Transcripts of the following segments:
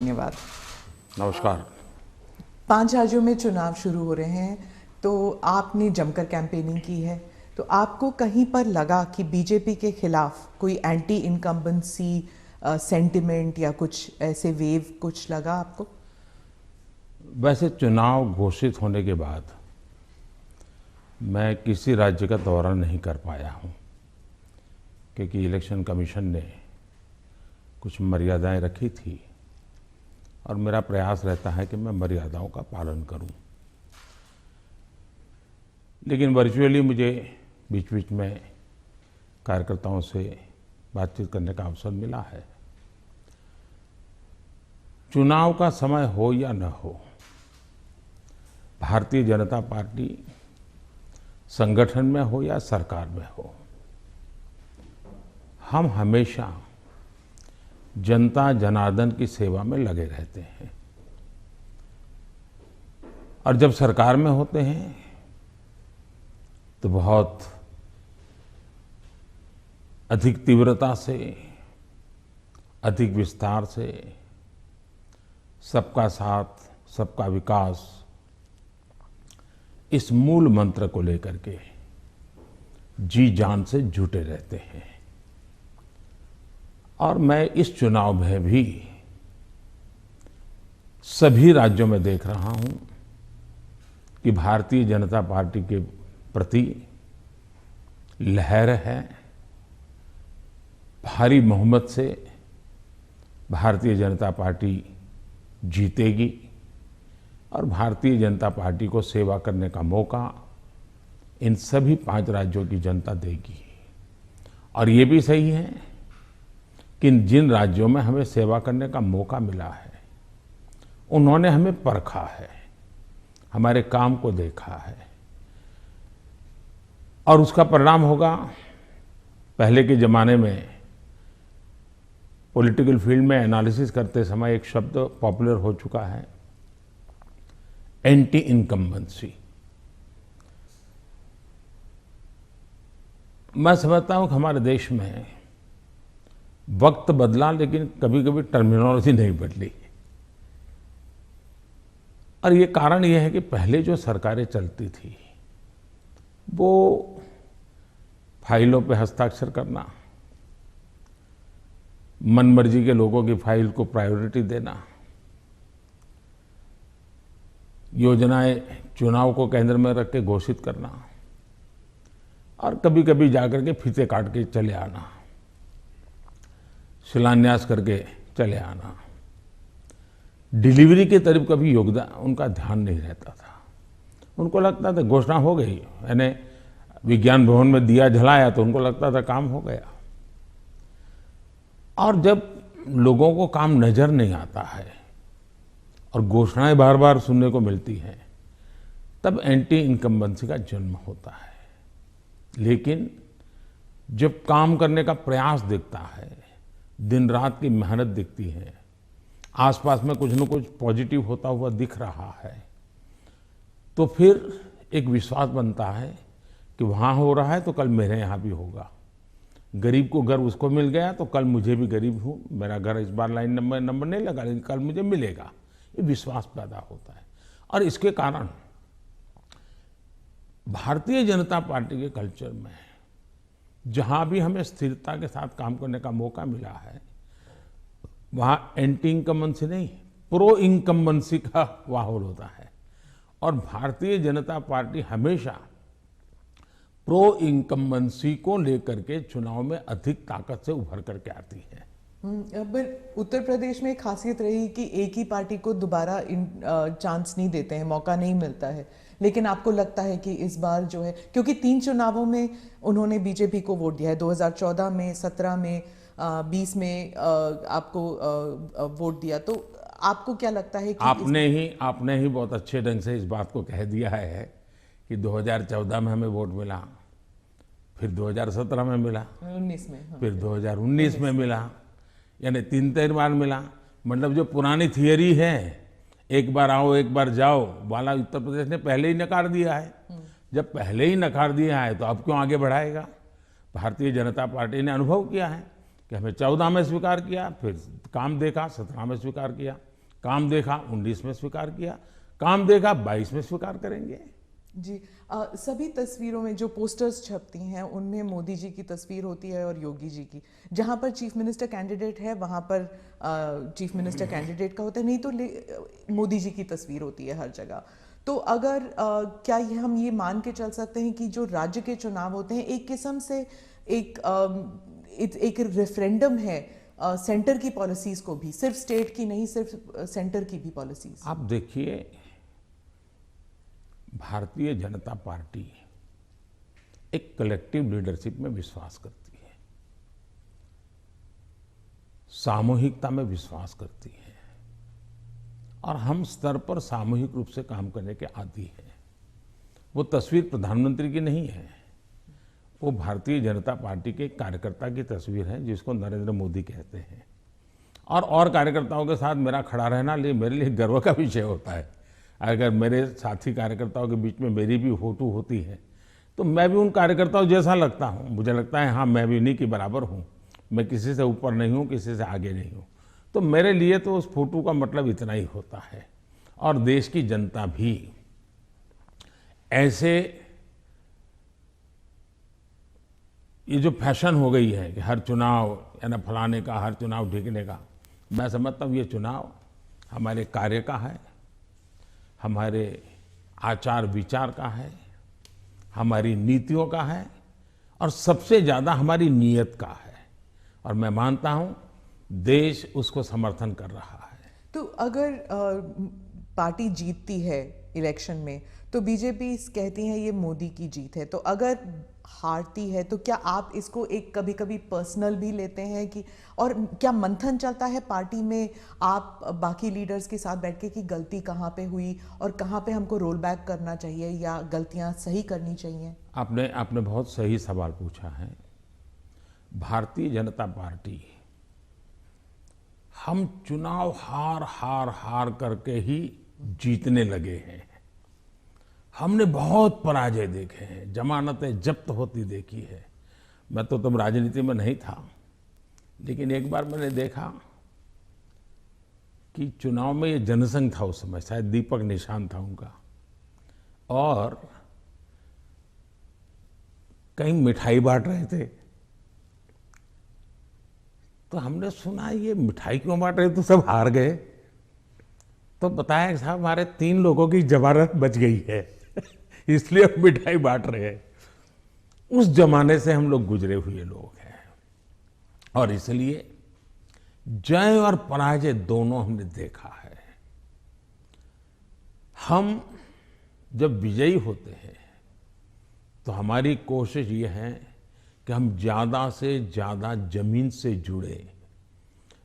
धन्यवाद। नमस्कार। 5 राज्यों में चुनाव शुरू हो रहे हैं, तो आपने जमकर कैंपेनिंग की है, तो आपको कहीं पर लगा कि बीजेपी के खिलाफ कोई एंटी इनकम्बेंसी सेंटिमेंट या कुछ ऐसे वेव कुछ लगा आपको? वैसे चुनाव घोषित होने के बाद मैं किसी राज्य का दौरा नहीं कर पाया हूं, क्योंकि इलेक्शन कमीशन ने कुछ मर्यादाएं रखी थी और मेरा प्रयास रहता है कि मैं मर्यादाओं का पालन करूं। लेकिन वर्चुअली मुझे बीच बीच में कार्यकर्ताओं से बातचीत करने का अवसर मिला है। चुनाव का समय हो या न हो, भारतीय जनता पार्टी संगठन में हो या सरकार में हो, हम हमेशा जनता जनार्दन की सेवा में लगे रहते हैं। और जब सरकार में होते हैं तो बहुत अधिक तीव्रता से, अधिक विस्तार से सबका साथ, सबका विकास, इस मूल मंत्र को लेकर के जी जान से जुटे रहते हैं। और मैं इस चुनाव में भी सभी राज्यों में देख रहा हूं कि भारतीय जनता पार्टी के प्रति लहर है। भारी बहुमत से भारतीय जनता पार्टी जीतेगी और भारतीय जनता पार्टी को सेवा करने का मौका इन सभी 5 राज्यों की जनता देगी। और ये भी सही है कि जिन राज्यों में हमें सेवा करने का मौका मिला है, उन्होंने हमें परखा है, हमारे काम को देखा है और उसका परिणाम होगा। पहले के ज़माने में पॉलिटिकल फील्ड में एनालिसिस करते समय एक शब्द पॉपुलर हो चुका है, एंटी इनकम्बेंसी। मैं समझता हूं कि हमारे देश में वक्त बदला, लेकिन कभी कभी टर्मिनोलॉजी नहीं बदली। और ये कारण ये है कि पहले जो सरकारें चलती थी वो फाइलों पे हस्ताक्षर करना, मनमर्जी के लोगों की फाइल को प्रायोरिटी देना, योजनाएं चुनाव को केंद्र में रख के घोषित करना और कभी कभी जाकर के फीते काट के चले आना, शिलान्यास करके चले आना। डिलीवरी के तरफ कभी योगदान उनका ध्यान नहीं रहता था। उनको लगता था घोषणा हो गई, यानी विज्ञान भवन में दिया जलाया तो उनको लगता था काम हो गया। और जब लोगों को काम नजर नहीं आता है और घोषणाएं बार बार सुनने को मिलती हैं, तब एंटी इनकम्बेंसी का जन्म होता है। लेकिन जब काम करने का प्रयास दिखता है, दिन रात की मेहनत दिखती है, आसपास में कुछ न कुछ पॉजिटिव होता हुआ दिख रहा है, तो फिर एक विश्वास बनता है कि वहाँ हो रहा है तो कल मेरे यहाँ भी होगा। गरीब को घर उसको मिल गया तो कल मुझे भी गरीब हूँ, मेरा घर इस बार लाइन नंबर नहीं लगा लेकिन कल मुझे मिलेगा। ये विश्वास पैदा होता है। और इसके कारण भारतीय जनता पार्टी के कल्चर में जहाँ भी हमें स्थिरता के साथ काम करने का मौका मिला है, वहाँ एंटी इनकम्बेंसी नहीं, प्रो इनकम्बेंसी का माहौल होता है। और भारतीय जनता पार्टी हमेशा प्रो इनकम्बेंसी को लेकर के चुनाव में अधिक ताकत से उभर करके आती है। पर उत्तर प्रदेश में एक खासियत रही कि एक ही पार्टी को दोबारा चांस नहीं देते हैं, मौका नहीं मिलता है। लेकिन आपको लगता है कि इस बार जो है, क्योंकि 3 चुनावों में उन्होंने बीजेपी को वोट दिया है, 2014 में, 17 में, 20 में आपको वोट दिया, तो आपको क्या लगता है कि आपने ही बहुत अच्छे ढंग से इस बात को कह दिया है कि 2014 में हमें वोट मिला, फिर 2017 में मिला, 19 में, हाँ, फिर 2019 में मिला, यानी 3 बार मिला। मतलब जो पुरानी थियरी है, एक बार आओ एक बार जाओ वाला, उत्तर प्रदेश ने पहले ही नकार दिया है। जब पहले ही नकार दिया है तो अब क्यों आगे बढ़ाएगा? भारतीय जनता पार्टी ने अनुभव किया है कि हमें 14 में स्वीकार किया, फिर काम देखा, 17 में स्वीकार किया। काम देखा 19 में स्वीकार किया, काम देखा 22 में स्वीकार करेंगे। जी। सभी तस्वीरों में जो पोस्टर्स छपती हैं उनमें मोदी जी की तस्वीर होती है और योगी जी की। जहां पर चीफ मिनिस्टर कैंडिडेट है वहां पर चीफ मिनिस्टर कैंडिडेट का होता है, नहीं तो मोदी जी की तस्वीर होती है हर जगह। तो अगर क्या हम ये मान के चल सकते हैं कि जो राज्य के चुनाव होते हैं एक किस्म से एक रेफरेंडम है सेंटर की पॉलिसीज को भी, सिर्फ स्टेट की नहीं, सिर्फ सेंटर की भी पॉलिसीज? आप देखिए, भारतीय जनता पार्टी एक कलेक्टिव लीडरशिप में विश्वास करती है, सामूहिकता में विश्वास करती है और हम स्तर पर सामूहिक रूप से काम करने के आदी हैं। वो तस्वीर प्रधानमंत्री की नहीं है, वो भारतीय जनता पार्टी के कार्यकर्ता की तस्वीर है जिसको नरेंद्र मोदी कहते हैं। और कार्यकर्ताओं के साथ मेरा खड़ा रहना मेरे लिए गर्व का विषय होता है। अगर मेरे साथी कार्यकर्ताओं के बीच में मेरी भी फोटो होती है तो मैं भी उन कार्यकर्ताओं जैसा लगता हूँ। मुझे लगता है हाँ, मैं भी इन्हीं के बराबर हूँ, मैं किसी से ऊपर नहीं हूँ, किसी से आगे नहीं हूँ। तो मेरे लिए तो उस फोटो का मतलब इतना ही होता है। और देश की जनता भी ऐसे, ये जो फैशन हो गई है कि हर चुनाव या ना फलाने का, हर चुनाव ढीकने का, मैं समझता हूँ ये चुनाव हमारे कार्य का है, हमारे आचार विचार का है, हमारी नीतियों का है और सबसे ज़्यादा हमारी नीयत का है। और मैं मानता हूँ देश उसको समर्थन कर रहा है। तो अगर पार्टी जीतती है इलेक्शन में तो बीजेपी कहती है ये मोदी की जीत है, तो अगर हारती है तो क्या आप इसको एक कभी कभी पर्सनल भी लेते हैं कि, और क्या मंथन चलता है पार्टी में आप बाकी लीडर्स के साथ बैठ के कि गलती कहाँ पे हुई और कहाँ पे हमको रोल बैक करना चाहिए या गलतियां सही करनी चाहिए? आपने बहुत सही सवाल पूछा है। भारतीय जनता पार्टी, हम चुनाव हार करके ही जीतने लगे हैं। हमने बहुत पराजय देखे हैं, जमानतें जब्त होती देखी है। मैं तो तब राजनीति में नहीं था, लेकिन एक बार मैंने देखा कि चुनाव में ये जनसंघ था उस समय, शायद दीपक निशान था उनका, और कहीं मिठाई बांट रहे थे। तो हमने सुना ये मिठाई क्यों बांट रहे, तो सब हार गए। तो बताया कि साहब हमारे 3 लोगों की जमानत बच गई है इसलिए हम मिठाई बांट रहे हैं। उस जमाने से हम लोग गुजरे हुए लोग हैं और इसलिए जय और पराजय दोनों हमने देखा है। हम जब विजयी होते हैं तो हमारी कोशिश ये है कि हम ज़्यादा से ज़्यादा जमीन से जुड़े,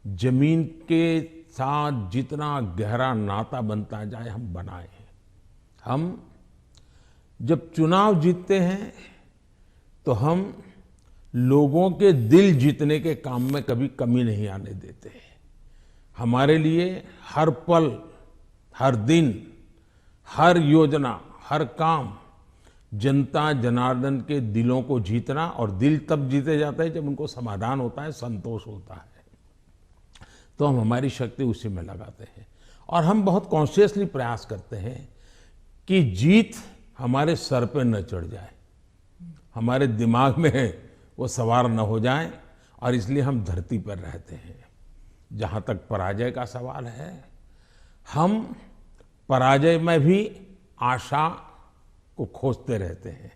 जमीन के साथ जितना गहरा नाता बनता जाए हम बनाएं। हम जब चुनाव जीतते हैं तो हम लोगों के दिल जीतने के काम में कभी कमी नहीं आने देते। हमारे लिए हर पल, हर दिन, हर योजना, हर काम जनता जनार्दन के दिलों को जीतना, और दिल तब जीते जाते हैं जब उनको समाधान होता है, संतोष होता है। तो हम हमारी शक्ति उसी में लगाते हैं और हम बहुत कॉन्शियसली प्रयास करते हैं कि जीत हमारे सर पे न चढ़ जाए, हमारे दिमाग में वो सवार न हो जाए, और इसलिए हम धरती पर रहते हैं। जहाँ तक पराजय का सवाल है, हम पराजय में भी आशा को खोजते रहते हैं।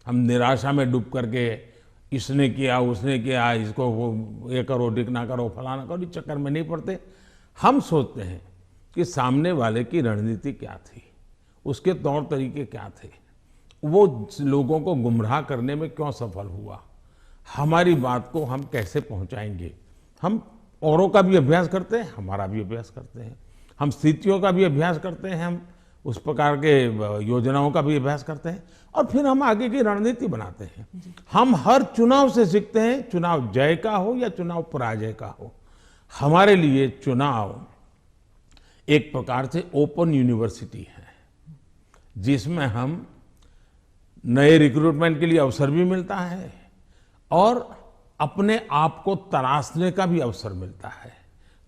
हम निराशा में डूब करके इसने किया, उसने किया, इसको वो ये करो, डिकना करो, फलाना करो, इस चक्कर में नहीं पड़ते। हम सोचते हैं कि सामने वाले की रणनीति क्या थी, उसके तौर तरीके क्या थे, वो लोगों को गुमराह करने में क्यों सफल हुआ, हमारी बात को हम कैसे पहुंचाएंगे। हम औरों का भी अभ्यास करते हैं, हमारा भी अभ्यास करते हैं, हम स्थितियों का भी अभ्यास करते हैं, हम उस प्रकार के योजनाओं का भी अभ्यास करते हैं और फिर हम आगे की रणनीति बनाते हैं। हम हर चुनाव से सीखते हैं, चुनाव जय का हो या चुनाव पराजय का हो। हमारे लिए चुनाव एक प्रकार से ओपन यूनिवर्सिटी है जिसमें हम नए रिक्रूटमेंट के लिए अवसर भी मिलता है और अपने आप को तराशने का भी अवसर मिलता है।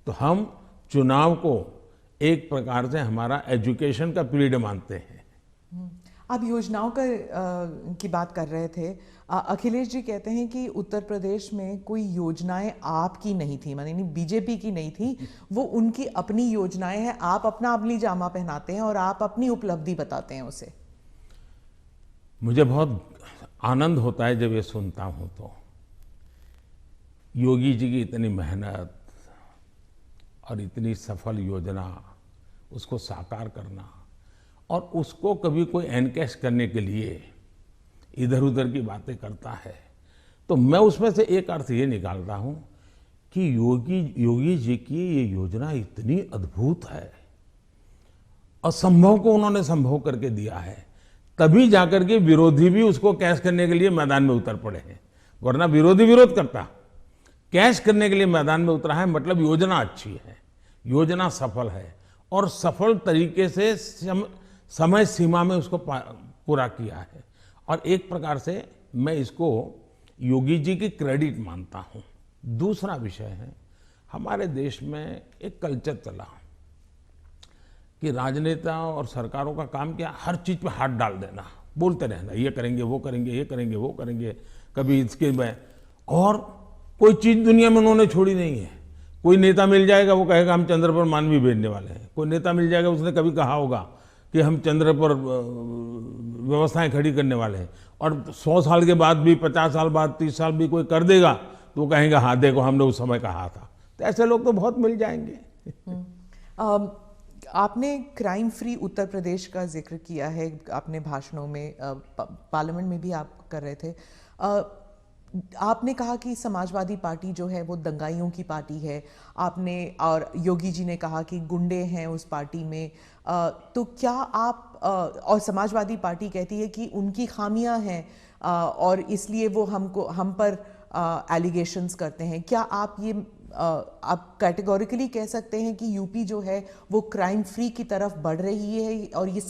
तो हम चुनाव को एक प्रकार से हमारा एजुकेशन का पीरियड मानते हैं। आप योजनाओं की बात कर रहे थे। अखिलेश जी कहते हैं कि उत्तर प्रदेश में कोई योजनाएं आपकी नहीं थी, माने बीजेपी की नहीं थी, वो उनकी अपनी योजनाएं हैं। आप अपना अमली जामा पहनाते हैं और आप अपनी उपलब्धि बताते हैं उसे। मुझे बहुत आनंद होता है जब ये सुनता हूं तो। योगी जी की इतनी मेहनत और इतनी सफल योजना, उसको साकार करना और उसको कभी कोई एनकैश करने के लिए इधर उधर की बातें करता है, तो मैं उसमें से एक अर्थ ये निकालता हूं कि योगी जी की ये योजना इतनी अद्भुत है, असंभव को उन्होंने संभव करके दिया है, तभी जाकर के विरोधी भी उसको कैश करने के लिए मैदान में उतर पड़े हैं। वरना विरोधी विरोध करता, कैश करने के लिए मैदान में उतरा है, मतलब योजना अच्छी है, योजना सफल है और सफल तरीके से समय सीमा में उसको पूरा किया है। और एक प्रकार से मैं इसको योगी जी की क्रेडिट मानता हूं। दूसरा विषय है, हमारे देश में एक कल्चर चला कि राजनेता और सरकारों का काम क्या, हर चीज पे हाथ डाल देना, बोलते रहना, ये करेंगे वो करेंगे, ये करेंगे वो करेंगे, कभी इसके में। और कोई चीज दुनिया में उन्होंने छोड़ी नहीं है। कोई नेता मिल जाएगा, वो कहेगा हम चंद्र पर मानवी भेजने वाले हैं। कोई नेता मिल जाएगा, उसने कभी कहा होगा कि हम चंद्र पर व्यवस्थाएं खड़ी करने वाले हैं। और 100 साल के बाद भी, 50 साल बाद, 30 साल भी कोई कर देगा तो वो कहेंगे हाँ देखो हमने उस समय कहा था। तो ऐसे लोग तो बहुत मिल जाएंगे। आपने क्राइम फ्री उत्तर प्रदेश का जिक्र किया है आपने भाषणों में, पार्लियामेंट में भी आप कर रहे थे। आपने कहा कि समाजवादी पार्टी जो है वो दंगाइयों की पार्टी है। आपने और योगी जी ने कहा कि गुंडे हैं उस पार्टी में। तो क्या आप और समाजवादी पार्टी कहती है कि उनकी खामियां हैं और इसलिए वो हम पर एलिगेशंस करते हैं। क्या आप ये आप कैटेगोरिकली कह सकते हैं कि यूपी जो है वो क्राइम फ्री की तरफ बढ़ रही है और ये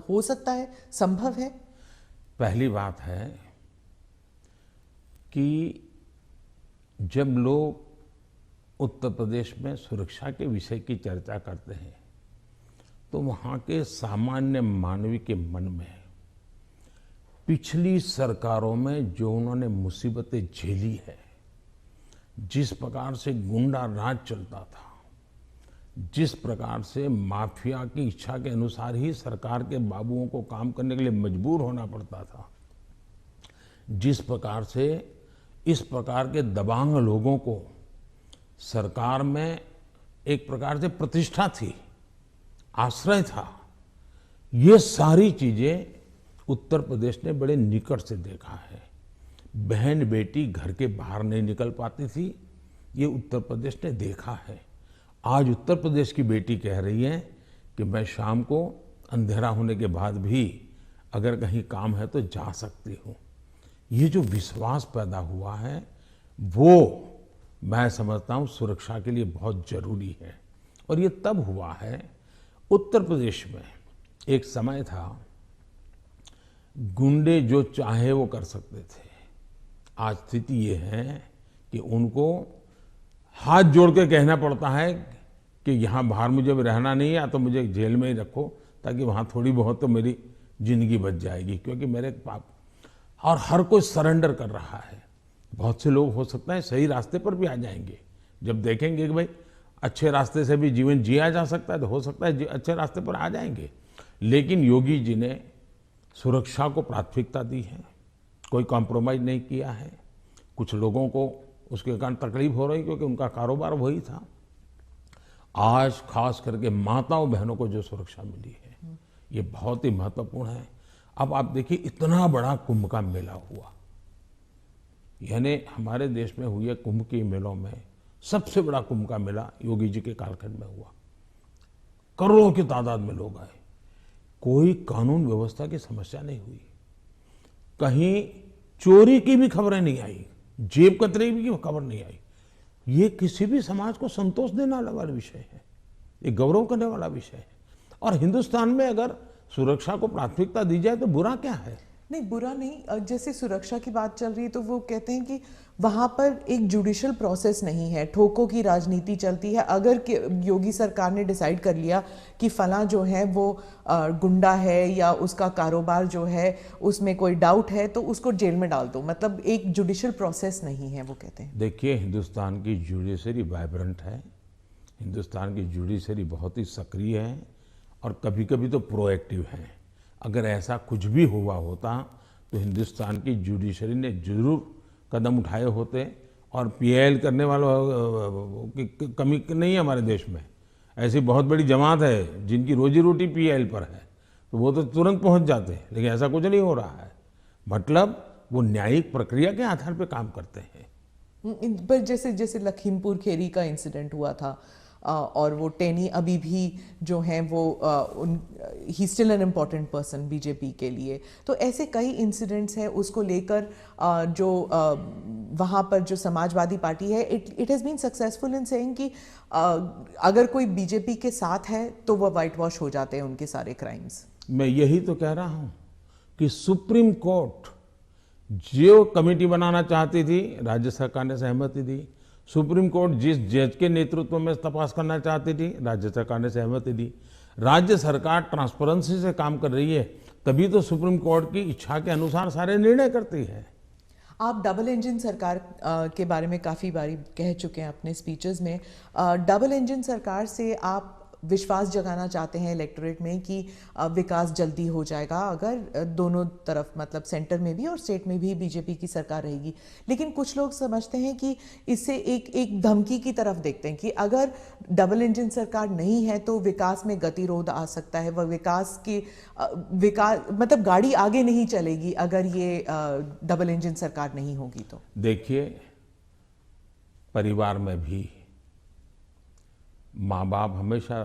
हो सकता है, संभव है? पहली बात है कि जब लोग उत्तर प्रदेश में सुरक्षा के विषय की चर्चा करते हैं तो वहाँ के सामान्य मानवी के मन में पिछली सरकारों में जो उन्होंने मुसीबतें झेली है, जिस प्रकार से गुंडा राज चलता था, जिस प्रकार से माफिया की इच्छा के अनुसार ही सरकार के बाबुओं को काम करने के लिए मजबूर होना पड़ता था, जिस प्रकार से इस प्रकार के दबंग लोगों को सरकार में एक प्रकार से प्रतिष्ठा थी, आश्रय था, ये सारी चीजें उत्तर प्रदेश ने बड़े निकट से देखा है। बहन बेटी घर के बाहर नहीं निकल पाती थी, ये उत्तर प्रदेश ने देखा है। आज उत्तर प्रदेश की बेटी कह रही है कि मैं शाम को अंधेरा होने के बाद भी अगर कहीं काम है तो जा सकती हूँ। ये जो विश्वास पैदा हुआ है वो मैं समझता हूँ सुरक्षा के लिए बहुत जरूरी है। और ये तब हुआ है, उत्तर प्रदेश में एक समय था गुंडे जो चाहे वो कर सकते थे। आज स्थिति ये है कि उनको हाथ जोड़ के कहना पड़ता है कि यहाँ बाहर मुझे रहना नहीं है, या तो मुझे जेल में ही रखो ताकि वहाँ थोड़ी बहुत तो मेरी जिंदगी बच जाएगी, क्योंकि मेरे पाप। और हर कोई सरेंडर कर रहा है। बहुत से लोग हो सकता है सही रास्ते पर भी आ जाएंगे, जब देखेंगे कि भाई अच्छे रास्ते से भी जीवन जिया जा सकता है तो हो सकता है अच्छे रास्ते पर आ जाएंगे। लेकिन योगी जी ने सुरक्षा को प्राथमिकता दी है, कोई कॉम्प्रोमाइज नहीं किया है। कुछ लोगों को उसके कारण तकलीफ हो रही क्योंकि उनका कारोबार वही था। आज खास करके माताओं बहनों को जो सुरक्षा मिली है ये बहुत ही महत्वपूर्ण है। अब आप देखिए इतना बड़ा कुंभ का मेला हुआ, यानी हमारे देश में हुए कुंभ के मेलों में सबसे बड़ा कुंभ का मेला योगी जी के कालखंड में हुआ। करोड़ों की तादाद में लोग आए, कोई कानून व्यवस्था की समस्या नहीं हुई, कहीं चोरी की भी खबरें नहीं आई, जेब कतरे की खबर नहीं आई। ये किसी भी समाज को संतोष देने वाला विषय है, ये गौरव करने वाला विषय है। और हिंदुस्तान में अगर सुरक्षा को प्राथमिकता दी जाए तो बुरा क्या है? नहीं, बुरा नहीं। जैसे सुरक्षा की बात चल रही है तो वो कहते हैं कि वहां पर एक जुडिशियल प्रोसेस नहीं है, ठोकों की राजनीति चलती है। अगर योगी सरकार ने डिसाइड कर लिया कि फला जो है वो गुंडा है या उसका कारोबार जो है उसमें कोई डाउट है तो उसको जेल में डाल दो, मतलब एक जुडिशियल प्रोसेस नहीं है, वो कहते हैं। देखिए, हिंदुस्तान की जुडिशरी वाइब्रेंट है, हिंदुस्तान की जुडिशरी बहुत ही सक्रिय है और कभी कभी तो प्रोएक्टिव है। अगर ऐसा कुछ भी हुआ होता तो हिंदुस्तान की जुडिशरी ने जरूर कदम उठाए होते, और पीआईएल करने वालों की कमी नहीं है हमारे देश में। ऐसी बहुत बड़ी जमात है जिनकी रोजी रोटी पीआईएल पर है, तो वो तो तुरंत पहुंच जाते हैं, लेकिन ऐसा कुछ नहीं हो रहा है। मतलब वो न्यायिक प्रक्रिया के आधार पर काम करते हैं। पर जैसे जैसे लखीमपुर खेरी का इंसिडेंट हुआ था, और वो टेनी अभी भी जो हैं वो he still an important person BJP के लिए, तो ऐसे कई इंसिडेंट्स हैं उसको लेकर जो वहाँ पर जो समाजवादी पार्टी है it has been successful in saying कि अगर कोई बीजेपी के साथ है तो वो वाइट वॉश हो जाते हैं उनके सारे क्राइम्स। मैं यही तो कह रहा हूँ कि सुप्रीम कोर्ट जो कमेटी बनाना चाहती थी, राज्य सरकार ने सहमति दी। सुप्रीम कोर्ट जिस जज के नेतृत्व में तपास करना चाहती थी, राज्य सरकार ने सहमति दी। राज्य सरकार ट्रांसपेरेंसी से काम कर रही है, तभी तो सुप्रीम कोर्ट की इच्छा के अनुसार सारे निर्णय करती है। आप डबल इंजन सरकार के बारे में काफ़ी बारी कह चुके हैं अपने स्पीचेस में। डबल इंजन सरकार से आप विश्वास जगाना चाहते हैं इलेक्टोरेट में कि विकास जल्दी हो जाएगा अगर दोनों तरफ, मतलब सेंटर में भी और स्टेट में भी बीजेपी की सरकार रहेगी। लेकिन कुछ लोग समझते हैं कि इससे एक धमकी की तरफ देखते हैं कि अगर डबल इंजन सरकार नहीं है तो विकास में गतिरोध आ सकता है, वह विकास मतलब गाड़ी आगे नहीं चलेगी अगर ये डबल इंजन सरकार नहीं होगी तो। देखिए, परिवार में भी माँ बाप हमेशा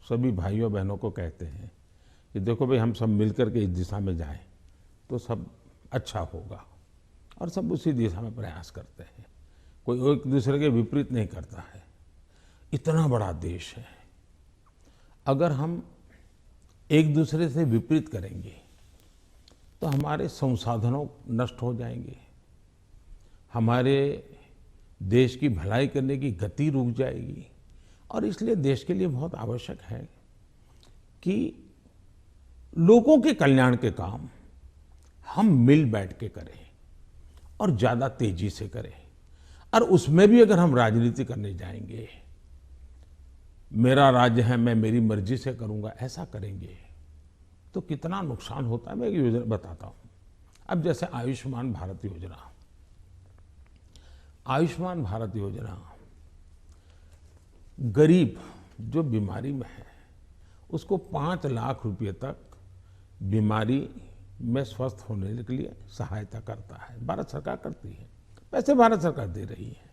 सभी भाइयों बहनों को कहते हैं कि देखो भाई, हम सब मिलकर के इस दिशा में जाएं तो सब अच्छा होगा, और सब उसी दिशा में प्रयास करते हैं। कोई एक दूसरे के विपरीत नहीं करता है। इतना बड़ा देश है, अगर हम एक दूसरे से विपरीत करेंगे तो हमारे संसाधनों नष्ट हो जाएंगे, हमारे देश की भलाई करने की गति रुक जाएगी। और इसलिए देश के लिए बहुत आवश्यक है कि लोगों के कल्याण के काम हम मिल बैठ के करें और ज़्यादा तेजी से करें। और उसमें भी अगर हम राजनीति करने जाएंगे, मेरा राज्य है, मैं मेरी मर्जी से करूंगा, ऐसा करेंगे तो कितना नुकसान होता है। मैं एक योजना बताता हूं। अब जैसे आयुष्मान भारत योजना, आयुष्मान भारत योजना गरीब जो बीमारी में है उसको 5 लाख रुपए तक बीमारी में स्वस्थ होने के लिए सहायता करता है। भारत सरकार करती है, पैसे भारत सरकार दे रही है।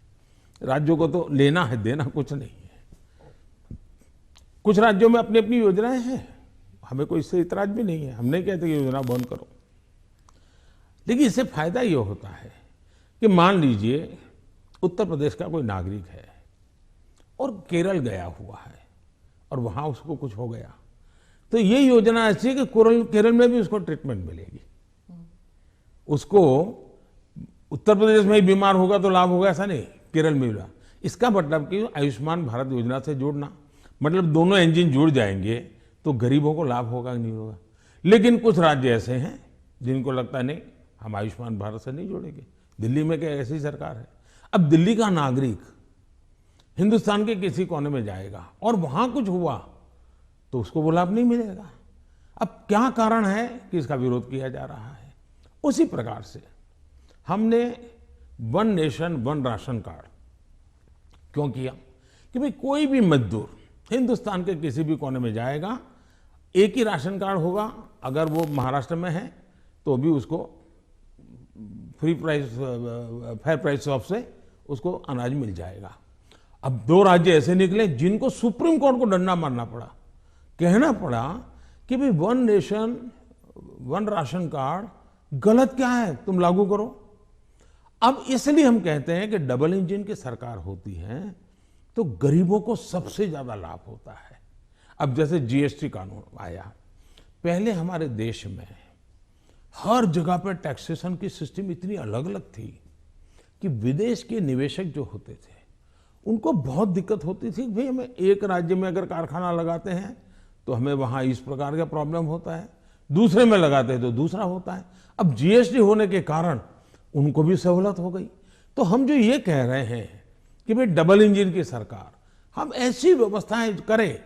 राज्यों को तो लेना है, देना कुछ नहीं है। कुछ राज्यों में अपनी अपनी योजनाएं हैं, हमें कोई इससे इतराज भी नहीं है। हम नहीं कहते कि योजना बंद करो, लेकिन इससे फायदा ये होता है कि मान लीजिए उत्तर प्रदेश का कोई नागरिक है और केरल गया हुआ है और वहां उसको कुछ हो गया, तो ये योजना ऐसी है कि केरल में भी उसको ट्रीटमेंट मिलेगी। उसको उत्तर प्रदेश में ही बीमार होगा तो लाभ होगा ऐसा नहीं, केरल में भी। इसका मतलब कि आयुष्मान भारत योजना से जुड़ना मतलब दोनों इंजन जुड़ जाएंगे तो गरीबों को लाभ होगा कि नहीं होगा। लेकिन कुछ राज्य ऐसे हैं जिनको लगता है नहीं, हम आयुष्मान भारत से नहीं जोड़ेंगे। दिल्ली में क्या ऐसी सरकार है। अब दिल्ली का नागरिक हिंदुस्तान के किसी कोने में जाएगा और वहां कुछ हुआ तो उसको वो लाभ नहीं मिलेगा। अब क्या कारण है कि इसका विरोध किया जा रहा है। उसी प्रकार से हमने one nation one ration card क्यों किया कि भाई कोई भी मजदूर हिंदुस्तान के किसी भी कोने में जाएगा, एक ही राशन कार्ड होगा। अगर वो महाराष्ट्र में है तो भी उसको फेयर प्राइस ऑफ से उसको अनाज मिल जाएगा। अब 2 राज्य ऐसे निकले जिनको सुप्रीम कोर्ट को डंडा मारना पड़ा, कहना पड़ा कि भाई one nation one ration card गलत क्या है, तुम लागू करो। अब इसलिए हम कहते हैं कि डबल इंजन की सरकार होती है तो गरीबों को सबसे ज्यादा लाभ होता है। अब जैसे जीएसटी कानून आया, पहले हमारे देश में हर जगह पर टैक्सेशन की सिस्टम इतनी अलग अलग थी कि विदेश के निवेशक जो होते थे उनको बहुत दिक्कत होती थी। भाई हमें एक राज्य में अगर कारखाना लगाते हैं तो हमें वहाँ इस प्रकार का प्रॉब्लम होता है, दूसरे में लगाते हैं तो दूसरा होता है। अब जीएसटी होने के कारण उनको भी सहूलत हो गई। तो हम जो ये कह रहे हैं कि भाई डबल इंजन की सरकार, हम ऐसी व्यवस्थाएं करें,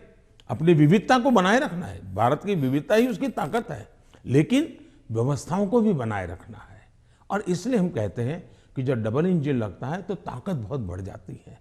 अपनी विविधता को बनाए रखना है, भारत की विविधता ही उसकी ताकत है, लेकिन व्यवस्थाओं को भी बनाए रखना है। और इसलिए हम कहते हैं कि जब डबल इंजन लगता है तो ताकत बहुत बढ़ जाती है,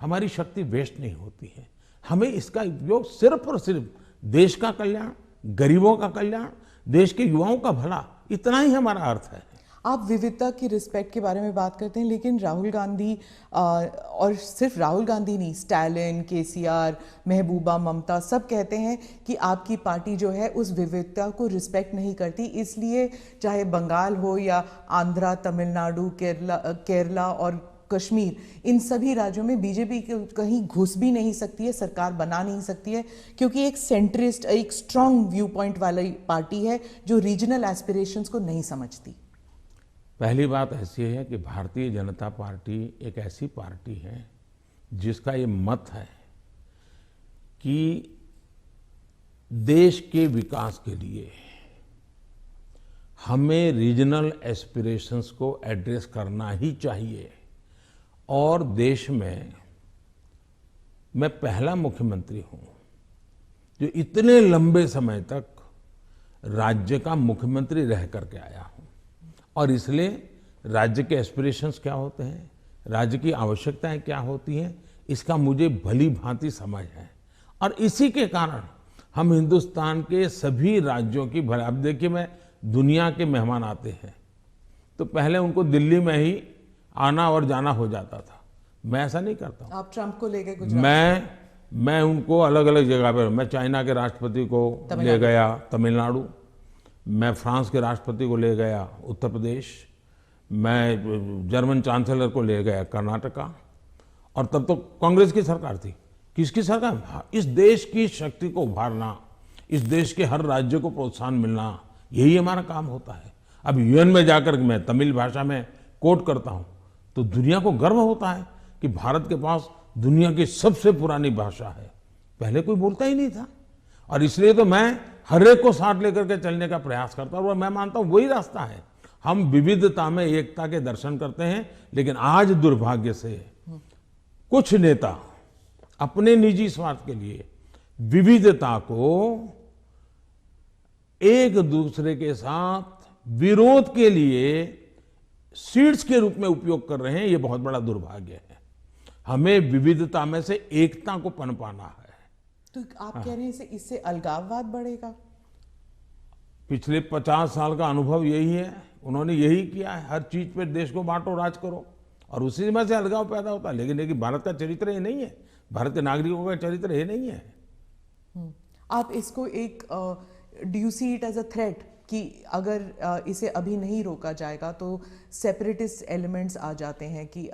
हमारी शक्ति वेस्ट नहीं होती है। हमें इसका उपयोग सिर्फ और सिर्फ देश का कल्याण, गरीबों का कल्याण, देश के युवाओं का भला, इतना ही हमारा अर्थ है। आप विविधता की रिस्पेक्ट के बारे में बात करते हैं, लेकिन राहुल गांधी और सिर्फ राहुल गांधी नहीं, स्टालिन, केसीआर, महबूबा, ममता सब कहते हैं कि आपकी पार्टी जो है उस विविधता को रिस्पेक्ट नहीं करती, इसलिए चाहे बंगाल हो या आंध्रा, तमिलनाडु, केरला और कश्मीर, इन सभी राज्यों में बीजेपी कहीं घुस भी नहीं सकती है, सरकार बना नहीं सकती है, क्योंकि एक सेंट्रिस्ट, एक स्ट्रांग व्यू पॉइंट वाली पार्टी है जो रीजनल एस्पिरेशंस को नहीं समझती। पहली बात ऐसी है कि भारतीय जनता पार्टी एक ऐसी पार्टी है जिसका ये मत है कि देश के विकास के लिए हमें रीजनल एस्पिरेशंस को एड्रेस करना ही चाहिए। और देश में मैं पहला मुख्यमंत्री हूं जो इतने लंबे समय तक राज्य का मुख्यमंत्री रह करके आया हूं, और इसलिए राज्य के एस्पिरेशंस क्या होते हैं, राज्य की आवश्यकताएं क्या होती हैं, इसका मुझे भली भांति समझ है। और इसी के कारण हम हिंदुस्तान के सभी राज्यों की भला, अब देखिए मैं दुनिया के मेहमान आते हैं तो पहले उनको दिल्ली में ही आना और जाना हो जाता था, मैं ऐसा नहीं करता हूं। आप ट्रंप को ले गए गुजरात? मैं उनको अलग अलग जगह पर, मैं चाइना के राष्ट्रपति को ले गया तमिलनाडु, मैं फ्रांस के राष्ट्रपति को ले गया उत्तर प्रदेश, मैं जर्मन चांसलर को ले गया कर्नाटका, और तब तो कांग्रेस की सरकार थी। किसकी सरकार? इस देश की शक्ति को उभारना, इस देश के हर राज्य को प्रोत्साहन मिलना, यही हमारा काम होता है। अब यूएन में जाकर मैं तमिल भाषा में कोट करता हूं तो दुनिया को गर्व होता है कि भारत के पास दुनिया की सबसे पुरानी भाषा है, पहले कोई बोलता ही नहीं था। और इसलिए तो मैं हर एक को साथ लेकर के चलने का प्रयास करता हूं, और मैं मानता हूं वही रास्ता है। हम विविधता में एकता के दर्शन करते हैं, लेकिन आज दुर्भाग्य से कुछ नेता अपने निजी स्वार्थ के लिए विविधता को एक दूसरे के साथ विरोध के लिए सीड्स के रूप में उपयोग कर रहे हैं। ये बहुत बड़ा दुर्भाग्य है। हमें विविधता में से एकता को पनपाना है। तो आप कह रहे हैं इससे अलगाववाद बढ़ेगा? पिछले 50 साल का अनुभव यही है, उन्होंने यही किया है, हर चीज पे देश को बांटो, राज करो, और उसी में से अलगाव पैदा होता है। लेकिन भारत का चरित्र ये नहीं है, भारत के नागरिकों का चरित्र ये नहीं है। आप इसको एक do you see it as a threat कि अगर इसे अभी नहीं रोका जाएगा तो सेपरेटिस्ट एलिमेंट्स आ जाते हैं कि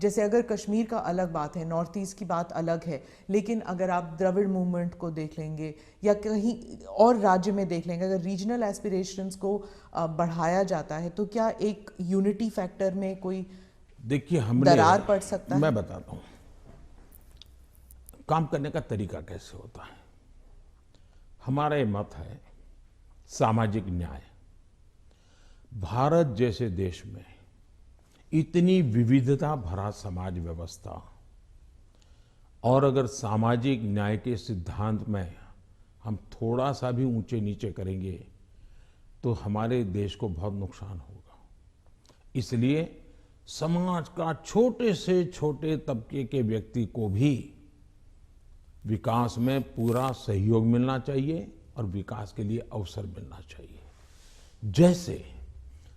जैसे अगर कश्मीर का अलग बात है, नॉर्थ ईस्ट की बात अलग है, लेकिन अगर आप द्रविड़ मूवमेंट को देख लेंगे या कहीं और राज्य में देख लेंगे, अगर रीजनल एस्पिरेशंस को बढ़ाया जाता है तो क्या एक यूनिटी फैक्टर में कोई देखिए हमने दरार पड़ सकता है? मैं बताता हूँ काम करने का तरीका कैसे होता है। हमारा ये मत है सामाजिक न्याय। भारत जैसे देश में इतनी विविधता भरा समाज व्यवस्था, और अगर सामाजिक न्याय के सिद्धांत में हम थोड़ा सा भी ऊंचे नीचे करेंगे तो हमारे देश को बहुत नुकसान होगा। इसलिए समाज का छोटे से छोटे तबके के व्यक्ति को भी विकास में पूरा सहयोग मिलना चाहिए और विकास के लिए अवसर मिलना चाहिए। जैसे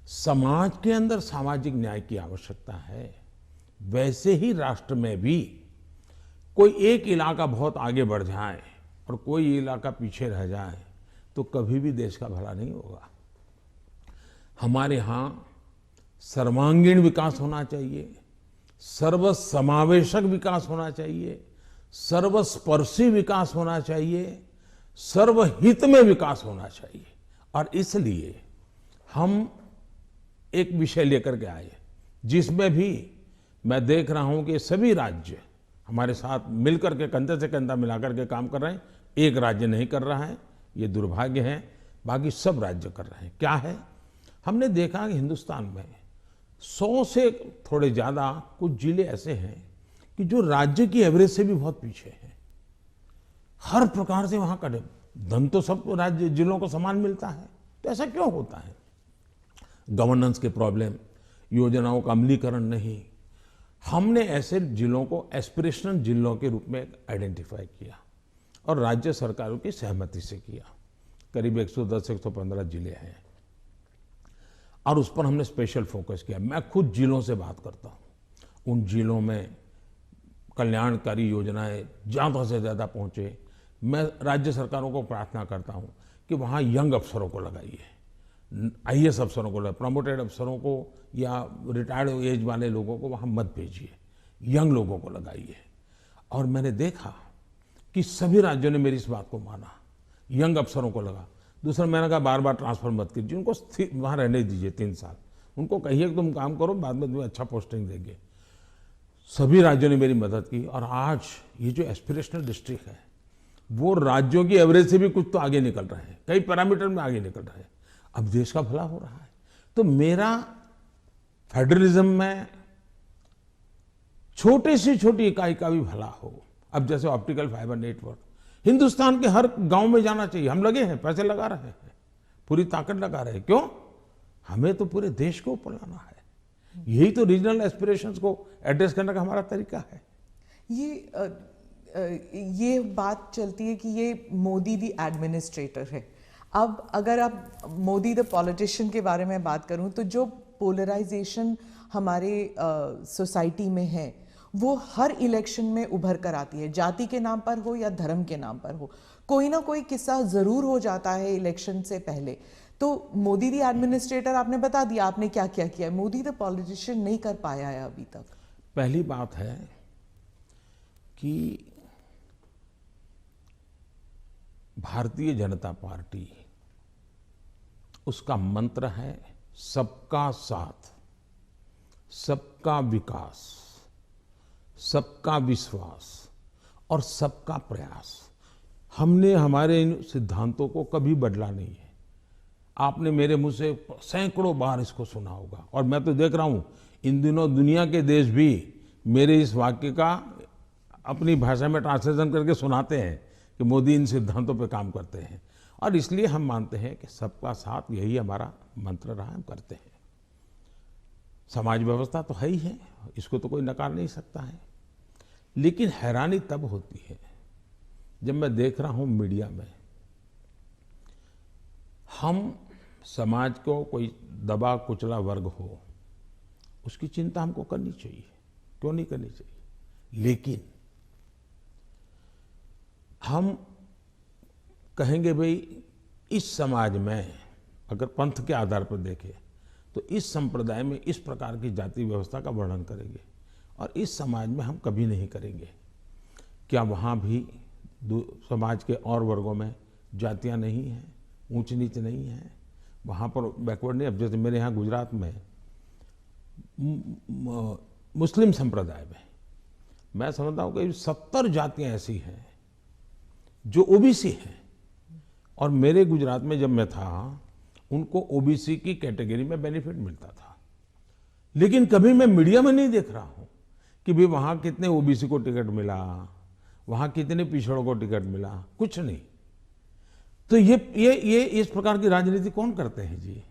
समाज के अंदर सामाजिक न्याय की आवश्यकता है, वैसे ही राष्ट्र में भी कोई एक इलाका बहुत आगे बढ़ जाए और कोई इलाका पीछे रह जाए तो कभी भी देश का भला नहीं होगा। हमारे यहाँ सर्वांगीण विकास होना चाहिए, सर्वसमावेशक विकास होना चाहिए, सर्वस्पर्शी विकास होना चाहिए, सर्वहित में विकास होना चाहिए। और इसलिए हम एक विषय लेकर के आए जिसमें भी मैं देख रहा हूं कि सभी राज्य हमारे साथ मिलकर के कंधे से कंधा मिलाकर के काम कर रहे हैं। एक राज्य नहीं कर रहा है, ये दुर्भाग्य है, बाकी सब राज्य कर रहे हैं। क्या है, हमने देखा कि हिंदुस्तान में 100 से थोड़े ज़्यादा कुछ जिले ऐसे हैं कि जो राज्य की एवरेज से भी बहुत पीछे हैं। हर प्रकार से वहाँ का धन तो सब राज्य जिलों को समान मिलता है, तो ऐसा क्यों होता है? गवर्नेंस के प्रॉब्लम, योजनाओं का अमलीकरण नहीं। हमने ऐसे जिलों को एस्पिरेशनल जिलों के रूप में आइडेंटिफाई किया और राज्य सरकारों की सहमति से किया। करीब 110-115 जिले हैं और उस पर हमने स्पेशल फोकस किया। मैं खुद जिलों से बात करता हूँ, उन जिलों में कल्याणकारी योजनाएं ज़्यादा से ज़्यादा पहुँचे। मैं राज्य सरकारों को प्रार्थना करता हूँ कि वहाँ यंग अफसरों को लगाइए, IAS अफसरों को, प्रमोटेड अफसरों को या रिटायर्ड एज वाले लोगों को वहाँ मत भेजिए, यंग लोगों को लगाइए। और मैंने देखा कि सभी राज्यों ने मेरी इस बात को माना, यंग अफसरों को लगा। दूसरा, मैंने कहा बार बार ट्रांसफर मत कीजिए, उनको वहाँ रहने दीजिए 3 साल, उनको कहिए कि तुम काम करो, बाद में तुम्हें अच्छा पोस्टिंग देंगे। सभी राज्यों ने मेरी मदद की और आज ये जो एस्पिरेशनल डिस्ट्रिक्ट है वो राज्यों की एवरेज से भी कुछ तो आगे निकल रहे हैं, कई पैरामीटर में आगे निकल रहे हैं। अब देश का भला हो रहा है। तो मेरा फेडरलिज्म में छोटे से छोटी इकाई का भी भला हो। अब जैसे ऑप्टिकल फाइबर नेटवर्क हिंदुस्तान के हर गांव में जाना चाहिए। हम लगे हैं, पैसे लगा रहे हैं, पूरी ताकत लगा रहे हैं। क्यों? हमें तो पूरे देश को ऊपर लाना है। यही तो रीजनल एस्पिरेशंस को एड्रेस करने का हमारा तरीका है। ये बात चलती है कि ये मोदी दी एडमिनिस्ट्रेटर है। अब अगर आप मोदी द पॉलिटिशियन के बारे में बात करूं तो जो पोलराइजेशन हमारे सोसाइटी में है वो हर इलेक्शन में उभर कर आती है, जाति के नाम पर हो या धर्म के नाम पर हो। कोई ना कोई किस्सा जरूर हो जाता है इलेक्शन से पहले। तो मोदी दी एडमिनिस्ट्रेटर आपने बता दिया आपने क्या क्या किया है, मोदी द पॉलिटिशियन नहीं कर पाया है अभी तक। पहली बात है कि भारतीय जनता पार्टी, उसका मंत्र है सबका साथ, सबका विकास, सबका विश्वास और सबका प्रयास। हमने हमारे इन सिद्धांतों को कभी बदला नहीं है। आपने मेरे मुंह से सैकड़ों बार इसको सुना होगा और मैं तो देख रहा हूं इन दिनों दुनिया के देश भी मेरे इस वाक्य का अपनी भाषा में ट्रांसलेशन करके सुनाते हैं कि मोदी इन सिद्धांतों पे काम करते हैं। और इसलिए हम मानते हैं कि सबका साथ, यही हमारा मंत्र रहा, हम करते हैं। समाज व्यवस्था तो है ही है, इसको तो कोई नकार नहीं सकता है। लेकिन हैरानी तब होती है जब मैं देख रहा हूं मीडिया में हम समाज को कोई दबा कुचला वर्ग हो, उसकी चिंता हमको करनी चाहिए, क्यों नहीं करनी चाहिए। लेकिन हम कहेंगे भाई इस समाज में अगर पंथ के आधार पर देखें तो इस संप्रदाय में इस प्रकार की जाति व्यवस्था का वर्णन करेंगे और इस समाज में हम कभी नहीं करेंगे। क्या वहाँ भी समाज के और वर्गों में जातियाँ नहीं हैं, ऊंच नीच नहीं है, वहाँ पर बैकवर्ड नहीं। अब जैसे मेरे यहाँ गुजरात में मुस्लिम संप्रदाय में मैं समझता हूँ कि 70 जातियाँ ऐसी हैं जो ओबीसी हैं और मेरे गुजरात में जब मैं था उनको ओबीसी की कैटेगरी में बेनिफिट मिलता था। लेकिन कभी मैं मीडिया में नहीं देख रहा हूँ कि भाई वहाँ कितने ओबीसी को टिकट मिला, वहाँ कितने पिछड़ों को टिकट मिला, कुछ नहीं। तो ये इस प्रकार की राजनीति कौन करते हैं जी?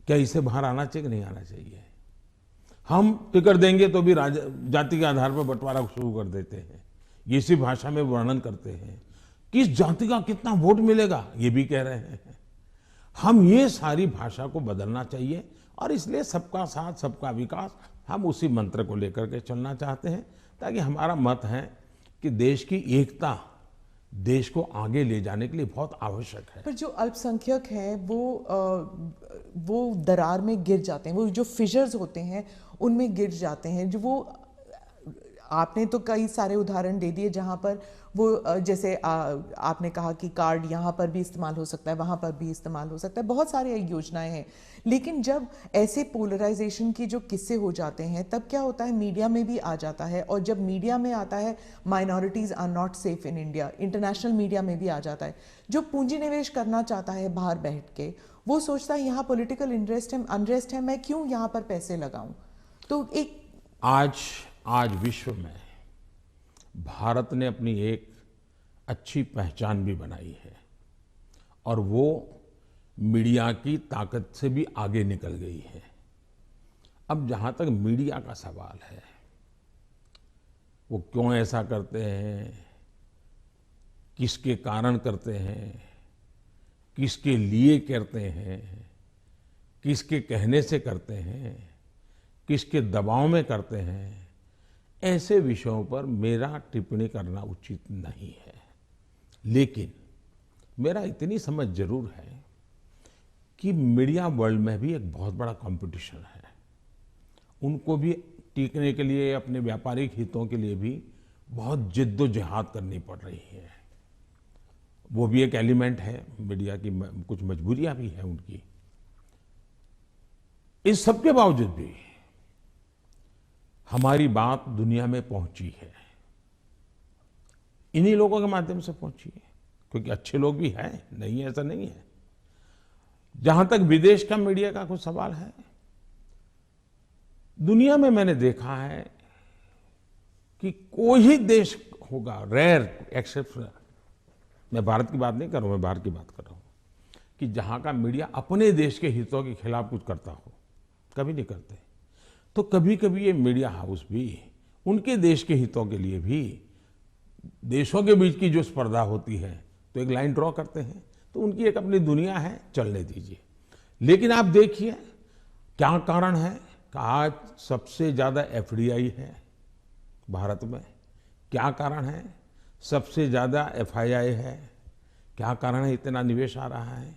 क्या इससे बाहर आना चाहिए कि नहीं आना चाहिए? हम टिकट देंगे तो भी जाति के आधार पर बंटवारा शुरू कर देते हैं, इसी भाषा में वर्णन करते हैं। किस जाति का कितना वोट मिलेगा ये भी कह रहे हैं। हम ये सारी भाषा को बदलना चाहिए और इसलिए सबका साथ, सबका विकास, हम उसी मंत्र को लेकर के चलना चाहते हैं ताकि हमारा मत है कि देश की एकता देश को आगे ले जाने के लिए बहुत आवश्यक है। पर जो अल्पसंख्यक हैं वो दरार में गिर जाते हैं, वो जो फिशर्स होते हैं उनमें गिर जाते हैं। जो वो आपने तो कई सारे उदाहरण दे दिए जहां पर वो जैसे आपने कहा कि कार्ड यहाँ पर भी इस्तेमाल हो सकता है, वहां पर भी इस्तेमाल हो सकता है, बहुत सारी योजनाएं हैं। लेकिन जब ऐसे पोलराइजेशन के जो किस्से हो जाते हैं तब क्या होता है, मीडिया में भी आ जाता है, और जब मीडिया में आता है minorities are not safe in India, international media में भी आ जाता है। जो पूंजी निवेश करना चाहता है बाहर बैठ के, वो सोचता है यहाँ पॉलिटिकल अनरेस्ट है, मैं क्यों यहाँ पर पैसे लगाऊं। तो एक आज विश्व में भारत ने अपनी एक अच्छी पहचान भी बनाई है और वो मीडिया की ताकत से भी आगे निकल गई है। अब जहां तक मीडिया का सवाल है, वो क्यों ऐसा करते हैं, किसके कारण करते हैं, किसके लिए करते हैं, किसके कहने से करते हैं, किसके दबाव में करते हैं, ऐसे विषयों पर मेरा टिप्पणी करना उचित नहीं है। लेकिन मेरा इतनी समझ जरूर है कि मीडिया वर्ल्ड में भी एक बहुत बड़ा कंपटीशन है। उनको भी टिकने के लिए, अपने व्यापारिक हितों के लिए भी बहुत जिद्दोजहद करनी पड़ रही है। वो भी एक एलिमेंट है, मीडिया की कुछ मजबूरियां भी हैं उनकी। इस सब के बावजूद भी हमारी बात दुनिया में पहुंची है, इन्हीं लोगों के माध्यम से पहुंची है, क्योंकि अच्छे लोग भी हैं, नहीं ऐसा नहीं है। जहां तक विदेश का मीडिया का कुछ सवाल है, दुनिया में मैंने देखा है कि कोई ही देश होगा, रेयर एक्सेप्शन, मैं भारत की बात नहीं कर रहा हूं, मैं बाहर की बात कर रहा हूं, कि जहां का मीडिया अपने देश के हितों के खिलाफ कुछ करता हो। कभी नहीं करते। तो कभी कभी ये मीडिया हाउस भी उनके देश के हितों के लिए भी, देशों के बीच की जो स्पर्धा होती है तो एक लाइन ड्रॉ करते हैं, तो उनकी एक अपनी दुनिया है, चलने दीजिए। लेकिन आप देखिए क्या कारण है कि आज सबसे ज्यादा एफडीआई है भारत में। क्या कारण है? सबसे ज्यादा एफआईआई है। क्या कारण है इतना निवेश आ रहा है?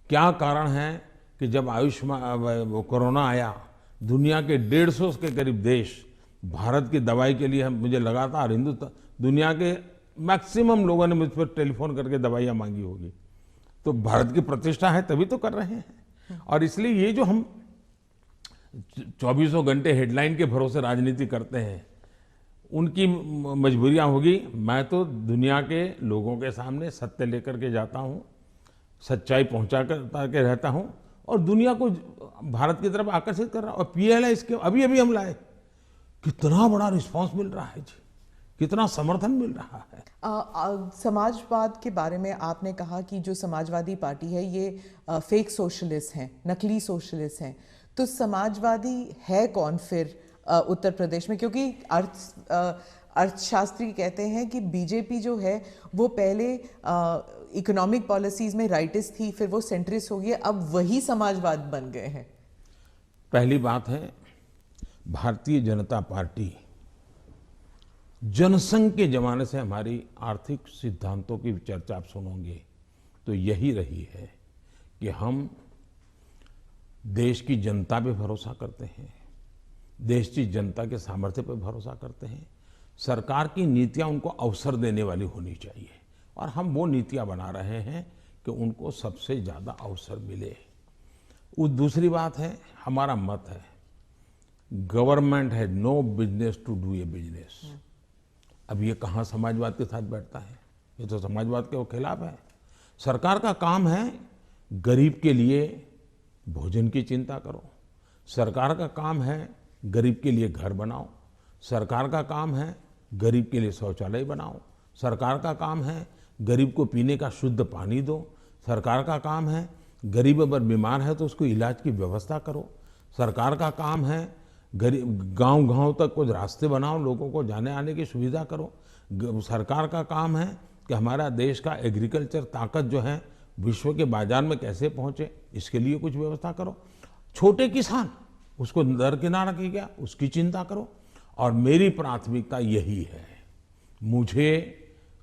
क्या कारण है कि जब आयुष्मान कोरोना आया, दुनिया के 150 के करीब देश भारत की दवाई के लिए, मुझे लगातार हिंदुस्तान, दुनिया के मैक्सिमम लोगों ने मुझ पर टेलीफोन करके दवाइयाँ मांगी होगी। तो भारत की प्रतिष्ठा है तभी तो कर रहे हैं। और इसलिए ये जो हम 24 घंटे हेडलाइन के भरोसे राजनीति करते हैं, उनकी मजबूरियां होगी। मैं तो दुनिया के लोगों के सामने सत्य लेकर के जाता हूं, सच्चाई पहुंचा के रहता हूं और दुनिया को भारत की तरफ आकर्षित कर रहा हूं। और पीएलआई इसके अभी अभी हम लाए, कितना बड़ा रिस्पांस मिल रहा है जी, कितना समर्थन मिल रहा है। समाजवाद के बारे में आपने कहा कि जो समाजवादी पार्टी है ये फेक सोशलिस्ट हैं, नकली सोशलिस्ट हैं। तो समाजवादी है कौन फिर उत्तर प्रदेश में? क्योंकि अर्थशास्त्री कहते हैं कि बीजेपी जो है वो पहले इकोनॉमिक पॉलिसीज में राइटिस्ट थी, फिर वो सेंट्रिस्ट हो गई, अब वही समाजवाद बन गए हैं। पहली बात है, भारतीय जनता पार्टी जनसंघ के जमाने से हमारी आर्थिक सिद्धांतों की चर्चा आप सुनोगे तो यही रही है कि हम देश की जनता पे भरोसा करते हैं, देश की जनता के सामर्थ्य पर भरोसा करते हैं। सरकार की नीतियां उनको अवसर देने वाली होनी चाहिए और हम वो नीतियां बना रहे हैं कि उनको सबसे ज़्यादा अवसर मिले। दूसरी बात है, हमारा मत है, गवर्नमेंट है no business to do a business. अब ये कहाँ समाजवाद के साथ बैठता है? ये तो समाजवाद के खिलाफ है। सरकार का काम है गरीब के लिए भोजन की चिंता करो, सरकार का काम है गरीब के लिए घर बनाओ, सरकार का काम है गरीब के लिए शौचालय बनाओ, सरकार का काम है गरीब को पीने का शुद्ध पानी दो, सरकार का काम है गरीब अगर बीमार है तो उसको इलाज की व्यवस्था करो, सरकार का काम है गरीब गांव-गांव तक कुछ रास्ते बनाओ, लोगों को जाने आने की सुविधा करो। सरकार का काम है कि हमारा देश का एग्रीकल्चर ताकत जो है विश्व के बाजार में कैसे पहुंचे, इसके लिए कुछ व्यवस्था करो। छोटे किसान, उसको दरकिनार किया गया, उसकी चिंता करो। और मेरी प्राथमिकता यही है, मुझे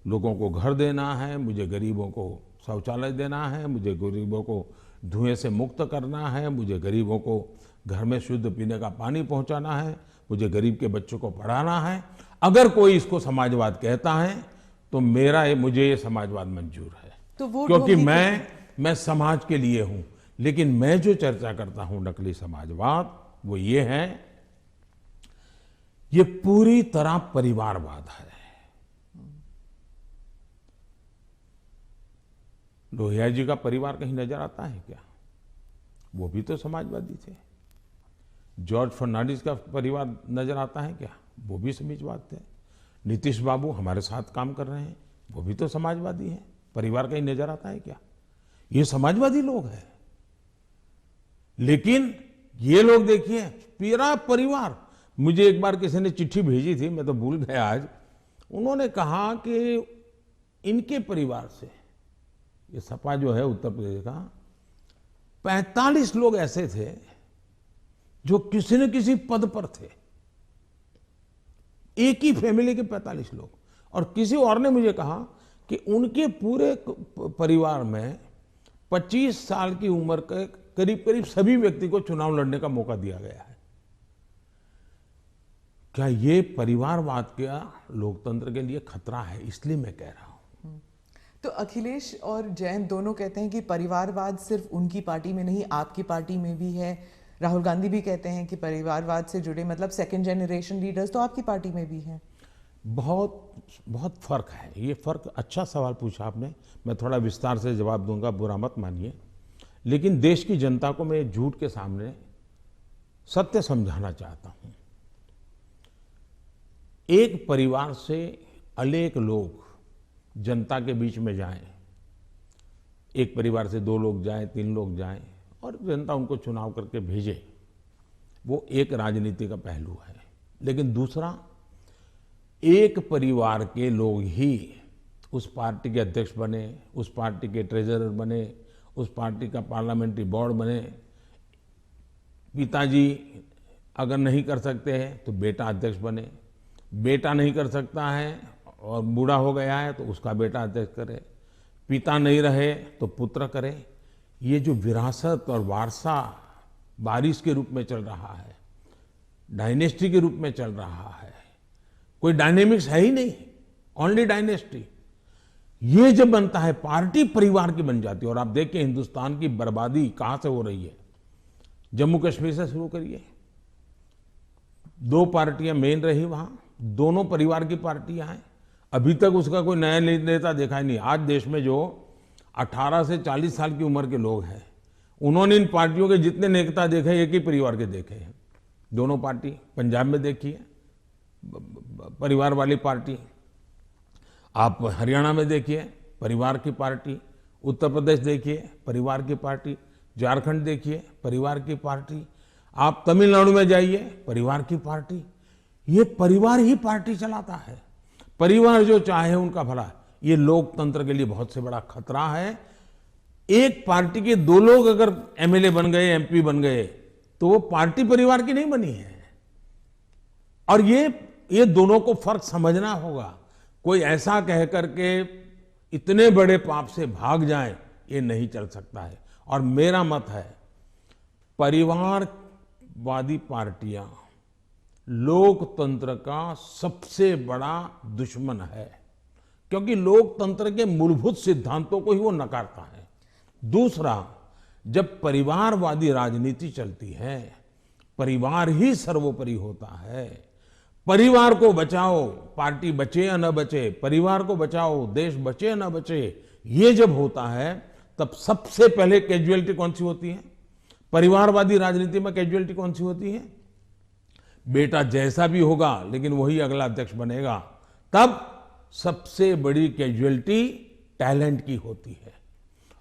लोगों को घर देना है, मुझे गरीबों को शौचालय देना है, मुझे गरीबों को धुएं से मुक्त करना है, मुझे गरीबों को घर में शुद्ध पीने का पानी पहुंचाना है, मुझे गरीब के बच्चों को पढ़ाना है। अगर कोई इसको समाजवाद कहता है तो मुझे ये समाजवाद मंजूर है, तो वोट क्योंकि होगी मैं समाज के लिए हूं। लेकिन मैं जो चर्चा करता हूं नकली समाजवाद, वो ये है, ये पूरी तरह परिवारवाद है। लोहिया जी का परिवार कहीं नजर आता है क्या? वो भी तो समाजवादी थे। जॉर्ज फर्नांडिस का परिवार नजर आता है क्या? वो भी समाजवाद थे। नीतीश बाबू हमारे साथ काम कर रहे हैं, वो भी तो समाजवादी हैं। परिवार कहीं नजर आता है क्या? ये समाजवादी लोग हैं। लेकिन ये लोग देखिए, पूरा परिवार। मुझे एक बार किसी ने चिट्ठी भेजी थी, मैं तो भूल गया आज। उन्होंने कहा कि इनके परिवार से, ये सपा जो है उत्तर प्रदेश का, 45 लोग ऐसे थे जो किसी न किसी पद पर थे। एक ही फैमिली के 45 लोग। और किसी और ने मुझे कहा कि उनके पूरे परिवार में 25 साल की उम्र के करीब करीब सभी व्यक्ति को चुनाव लड़ने का मौका दिया गया है। क्या ये परिवारवाद का लोकतंत्र के लिए खतरा है? इसलिए मैं कह रहा हूं। तो अखिलेश और जयंत दोनों कहते हैं कि परिवारवाद सिर्फ उनकी पार्टी में नहीं, आपकी पार्टी में भी है। राहुल गांधी भी कहते हैं कि परिवारवाद से जुड़े मतलब सेकंड जनरेशन लीडर्स तो आपकी पार्टी में भी हैं। बहुत बहुत फर्क है। ये फर्क, अच्छा सवाल पूछा आपने। मैं थोड़ा विस्तार से जवाब दूंगा, बुरा मत मानिए। लेकिन देश की जनता को मैं झूठ के सामने सत्य समझाना चाहता हूं। एक परिवार से अनेक लोग जनता के बीच में जाएं, एक परिवार से 2 लोग जाएं, 3 लोग जाएं और जनता उनको चुनाव करके भेजे, वो एक राजनीति का पहलू है। लेकिन दूसरा, एक परिवार के लोग ही उस पार्टी के अध्यक्ष बने, उस पार्टी के ट्रेजरर बने, उस पार्टी का पार्लियामेंट्री बोर्ड बने। पिताजी अगर नहीं कर सकते हैं तो बेटा अध्यक्ष बने, बेटा नहीं कर सकता है और बूढ़ा हो गया है तो उसका बेटा अध्यक्ष करे, पिता नहीं रहे तो पुत्र करे। ये जो विरासत और वारसा बारिश के रूप में चल रहा है, डायनेस्टी के रूप में चल रहा है, कोई डायनेमिक्स है ही नहीं, ओनली डायनेस्टी। ये जब बनता है, पार्टी परिवार की बन जाती है। और आप देखिए हिंदुस्तान की बर्बादी कहां से हो रही है। जम्मू कश्मीर से शुरू करिए, 2 पार्टियां मेन रही वहां, दोनों परिवार की पार्टियां हैं। अभी तक उसका कोई नया नेता देखा ही नहीं। आज देश में जो 18 से 40 साल की उम्र के लोग हैं, उन्होंने इन पार्टियों के जितने नेता देखे, एक ही परिवार के देखे हैं। दोनों पार्टी, पंजाब में देखिए परिवार वाली पार्टी, आप हरियाणा में देखिए परिवार की पार्टी, उत्तर प्रदेश देखिए परिवार की पार्टी, झारखंड देखिए परिवार की पार्टी, आप तमिलनाडु में जाइए परिवार की पार्टी। ये परिवार ही पार्टी चलाता है। परिवार जो चाहे उनका भला। ये लोकतंत्र के लिए बहुत से बड़ा खतरा है। एक पार्टी के 2 लोग अगर एमएलए बन गए, एमपी बन गए, तो वो पार्टी परिवार की नहीं बनी है। और ये दोनों को फर्क समझना होगा। कोई ऐसा कह करके इतने बड़े पाप से भाग जाए, ये नहीं चल सकता है। और मेरा मत है, परिवारवादी पार्टियां लोकतंत्र का सबसे बड़ा दुश्मन है, क्योंकि लोकतंत्र के मूलभूत सिद्धांतों को ही वो नकारता है। दूसरा, जब परिवारवादी राजनीति चलती है, परिवार ही सर्वोपरि होता है। परिवार को बचाओ, पार्टी बचे या न बचे, परिवार को बचाओ, देश बचे या न बचे, ये जब होता है तब सबसे पहले कैजुअलिटी कौन सी होती है? परिवारवादी राजनीति में कैजुअलिटी कौन सी होती है? बेटा जैसा भी होगा लेकिन वही अगला अध्यक्ष बनेगा। तब सबसे बड़ी कैजुअलिटी टैलेंट की होती है।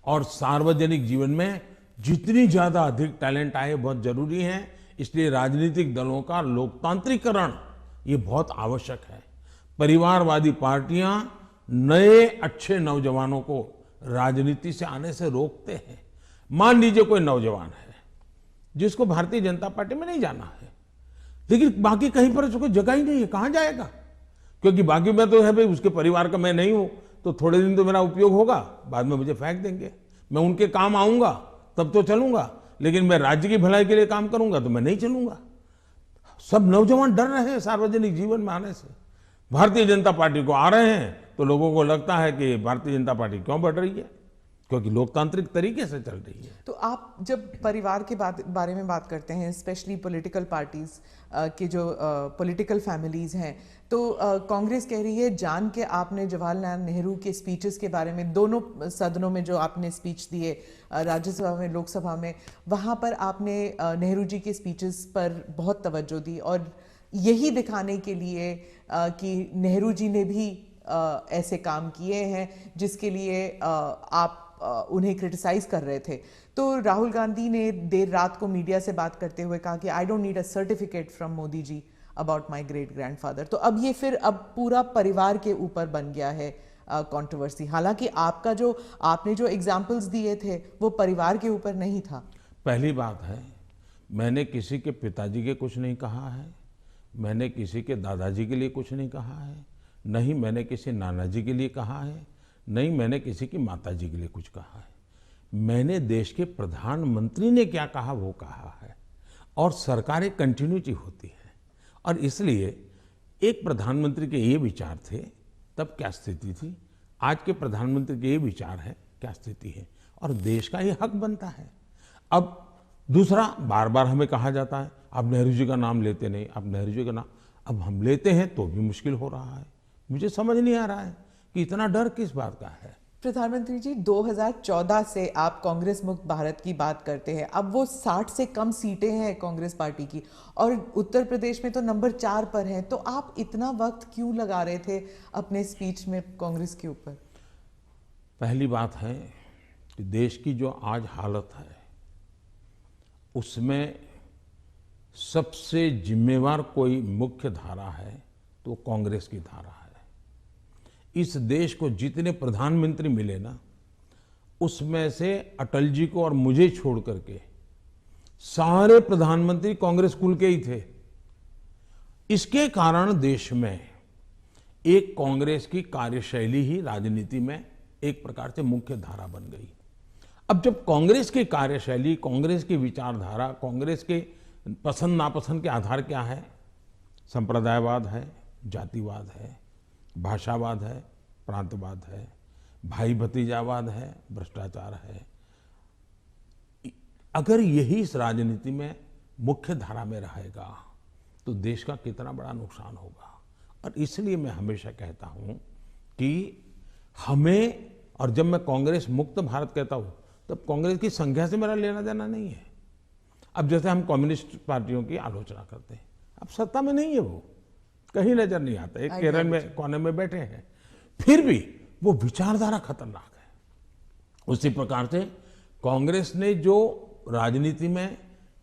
और सार्वजनिक जीवन में जितनी ज्यादा अधिक टैलेंट आए बहुत जरूरी है। इसलिए राजनीतिक दलों का लोकतांत्रिकरण ये बहुत आवश्यक है। परिवारवादी पार्टियां नए अच्छे नौजवानों को राजनीति से आने से रोकते हैं। मान लीजिए कोई नौजवान है जिसको भारतीय जनता पार्टी में नहीं जाना है, लेकिन बाकी कहीं पर उसको जगह ही नहीं है, कहां जाएगा? क्योंकि बाकी में तो है भाई, उसके परिवार का मैं नहीं हूं, तो थोड़े दिन तो मेरा उपयोग होगा, बाद में मुझे फेंक देंगे। मैं उनके काम आऊंगा तब तो चलूंगा, लेकिन मैं राज्य की भलाई के लिए काम करूंगा तो मैं नहीं चलूंगा। सब नौजवान डर रहे हैं सार्वजनिक जीवन में आने से। भारतीय जनता पार्टी को आ रहे हैं तो लोगों को लगता है कि भारतीय जनता पार्टी क्यों बढ़ रही है, क्योंकि लोकतांत्रिक तरीके से चल रही है। तो आप जब परिवार के बारे में बात करते हैं, स्पेशली पॉलिटिकल पार्टीज के जो पॉलिटिकल फैमिलीज हैं, तो कांग्रेस कह रही है जान के आपने जवाहरलाल नेहरू के स्पीचेस के बारे में, दोनों सदनों में जो आपने स्पीच दिए, राज्यसभा में, लोकसभा में, वहाँ पर आपने नेहरू जी के स्पीचेस पर बहुत तवज्जो दी और यही दिखाने के लिए कि नेहरू जी ने भी ऐसे काम किए हैं जिसके लिए आप उन्हें क्रिटिसाइज कर रहे थे। तो राहुल गांधी ने देर रात को मीडिया से बात करते हुए कहा कि I don't need a certificate from Modi ji about my great grandfather. तो अब ये फिर अब पूरा परिवार के ऊपर बन गया है कंट्रोवर्सी। हालांकि आपने जो एग्जांपल्स दिए थे वो परिवार के ऊपर नहीं था। पहली बात है, मैंने किसी के पिताजी के कुछ नहीं कहा है, मैंने किसी के दादाजी के लिए कुछ नहीं कहा है, नहीं मैंने किसी नाना जी के लिए कहा है, नहीं मैंने किसी की माताजी के लिए कुछ कहा है। मैंने देश के प्रधानमंत्री ने क्या कहा वो कहा है, और सरकार एक कंटिन्यूटी होती है, और इसलिए एक प्रधानमंत्री के ये विचार थे तब क्या स्थिति थी, आज के प्रधानमंत्री के ये विचार है क्या स्थिति है, और देश का ये हक बनता है। अब दूसरा, बार बार हमें कहा जाता है आप नेहरू जी का नाम लेते नहीं, आप नेहरू जी का नाम, अब हम लेते हैं तो भी मुश्किल हो रहा है। मुझे समझ नहीं आ रहा है कि इतना डर किस बात का है। प्रधानमंत्री जी, 2014 से आप कांग्रेस मुक्त भारत की बात करते हैं। अब वो 60 से कम सीटें हैं कांग्रेस पार्टी की, और उत्तर प्रदेश में तो नंबर 4 पर हैं। तो आप इतना वक्त क्यों लगा रहे थे अपने स्पीच में कांग्रेस के ऊपर? पहली बात है कि देश की जो आज हालत है उसमें सबसे जिम्मेवार कोई मुख्य धारा है तो कांग्रेस की धारा है। इस देश को जितने प्रधानमंत्री मिले ना, उसमें से अटल जी को और मुझे छोड़ करके सारे प्रधानमंत्री कांग्रेस कुल के ही थे। इसके कारण देश में एक कांग्रेस की कार्यशैली ही राजनीति में एक प्रकार से मुख्य धारा बन गई। अब जब कांग्रेस की कार्यशैली, कांग्रेस की विचारधारा, कांग्रेस के पसंद नापसंद के आधार क्या है, संप्रदायवाद है, जातिवाद है, भाषावाद है, प्रांतवाद है, भाई भतीजावाद है, भ्रष्टाचार है, अगर यही इस राजनीति में मुख्य धारा में रहेगा तो देश का कितना बड़ा नुकसान होगा। और इसलिए मैं हमेशा कहता हूं कि हमें, और जब मैं कांग्रेस मुक्त भारत कहता हूं तब कांग्रेस की संख्या से मेरा लेना देना नहीं है। अब जैसे हम कम्युनिस्ट पार्टियों की आलोचना करते हैं, अब सत्ता में नहीं है, वो कहीं नजर नहीं आता, एक केरल में कोने में बैठे हैं, फिर भी वो विचारधारा खतरनाक है। उसी प्रकार से कांग्रेस ने जो राजनीति में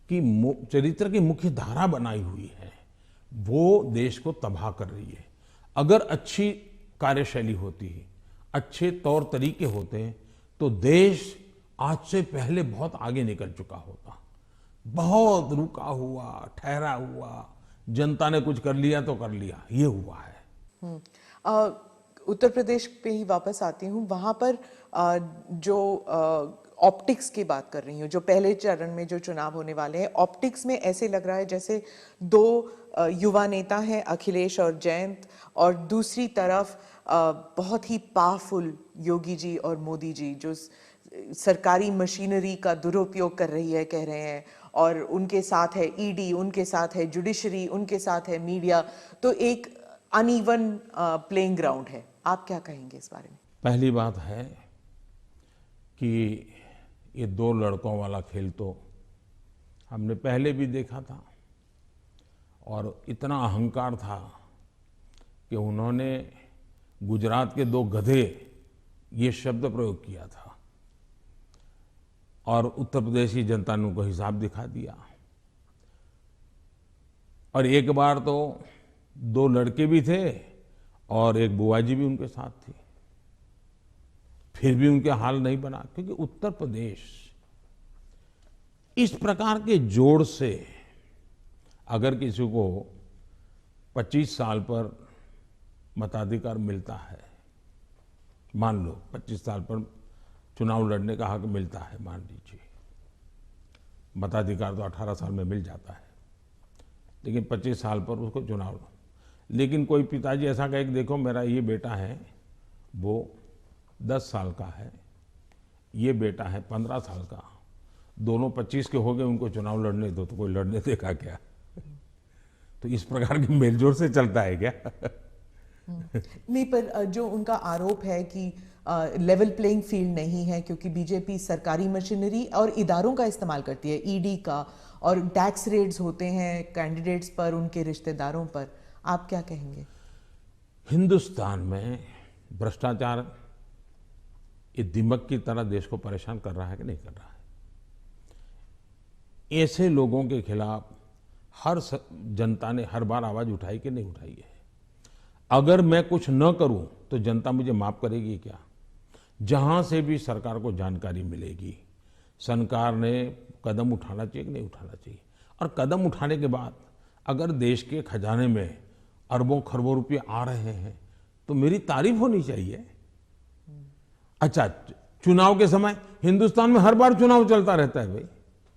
की चरित्र की मुख्य धारा बनाई हुई है वो देश को तबाह कर रही है। अगर अच्छी कार्यशैली होती है, अच्छे तौर तरीके होते हैं तो देश आज से पहले बहुत आगे निकल चुका होता। बहुत रुका हुआ, ठहरा हुआ, जनता ने कुछ कर लिया तो कर लिया, ये हुआ है। उत्तर प्रदेश पे ही वापस आती हूँ। वहाँ पर जो ऑप्टिक्स की बात कर रही हूँ, जो पहले चरण में जो चुनाव होने वाले हैं, ऑप्टिक्स में ऐसे लग रहा है जैसे दो युवा नेता हैं, अखिलेश और जयंत, और दूसरी तरफ बहुत ही पावरफुल योगी जी और मोदी जी, जो सरकारी मशीनरी का दुरुपयोग कर रही है, कह रहे हैं, और उनके साथ है ईडी, उनके साथ है जुडिशरी, उनके साथ है मीडिया। तो एक अनइवन प्लेइंग ग्राउंड है। आप क्या कहेंगे इस बारे में? पहली बात है कि ये दो लड़कों वाला खेल तो हमने पहले भी देखा था, और इतना अहंकार था कि उन्होंने गुजरात के दो गधे ये शब्द प्रयोग किया था, और उत्तर प्रदेश की जनता ने उनको हिसाब दिखा दिया। और एक बार तो दो लड़के भी थे और एक बुआ जी भी उनके साथ थी, फिर भी उनके हाल नहीं बना, क्योंकि उत्तर प्रदेश इस प्रकार के जोड़ से अगर किसी को 25 साल पर मताधिकार मिलता है, मान लो 25 साल पर चुनाव लड़ने का हक मिलता है, मान लीजिए, मताधिकार तो 18 साल में मिल जाता है, लेकिन 25 साल पर उसको चुनाव, लेकिन कोई पिताजी ऐसा कहे कि देखो मेरा ये बेटा है वो 10 साल का है, ये बेटा है 15 साल का, दोनों 25 के हो गए, उनको चुनाव लड़ने दो, तो कोई लड़ने देगा क्या? तो इस प्रकार के मेलजोल से चलता है क्या? नहीं, पर जो उनका आरोप है कि लेवल प्लेइंग फील्ड नहीं है क्योंकि बीजेपी सरकारी मशीनरी और इदारों का इस्तेमाल करती है, ईडी का, और टैक्स रेड्स होते हैं कैंडिडेट्स पर, उनके रिश्तेदारों पर, आप क्या कहेंगे? हिंदुस्तान में भ्रष्टाचार ये दिमक की तरह देश को परेशान कर रहा है कि नहीं कर रहा है? ऐसे लोगों के खिलाफ जनता ने हर बार आवाज उठाई कि नहीं उठाई है? अगर मैं कुछ न करूं तो जनता मुझे माफ करेगी क्या? जहां से भी सरकार को जानकारी मिलेगी, सरकार ने कदम उठाना चाहिए कि नहीं उठाना चाहिए? और कदम उठाने के बाद अगर देश के खजाने में अरबों खरबों रुपये आ रहे हैं तो मेरी तारीफ होनी चाहिए। अच्छा, चुनाव के समय हिंदुस्तान में हर बार चुनाव चलता रहता है भाई,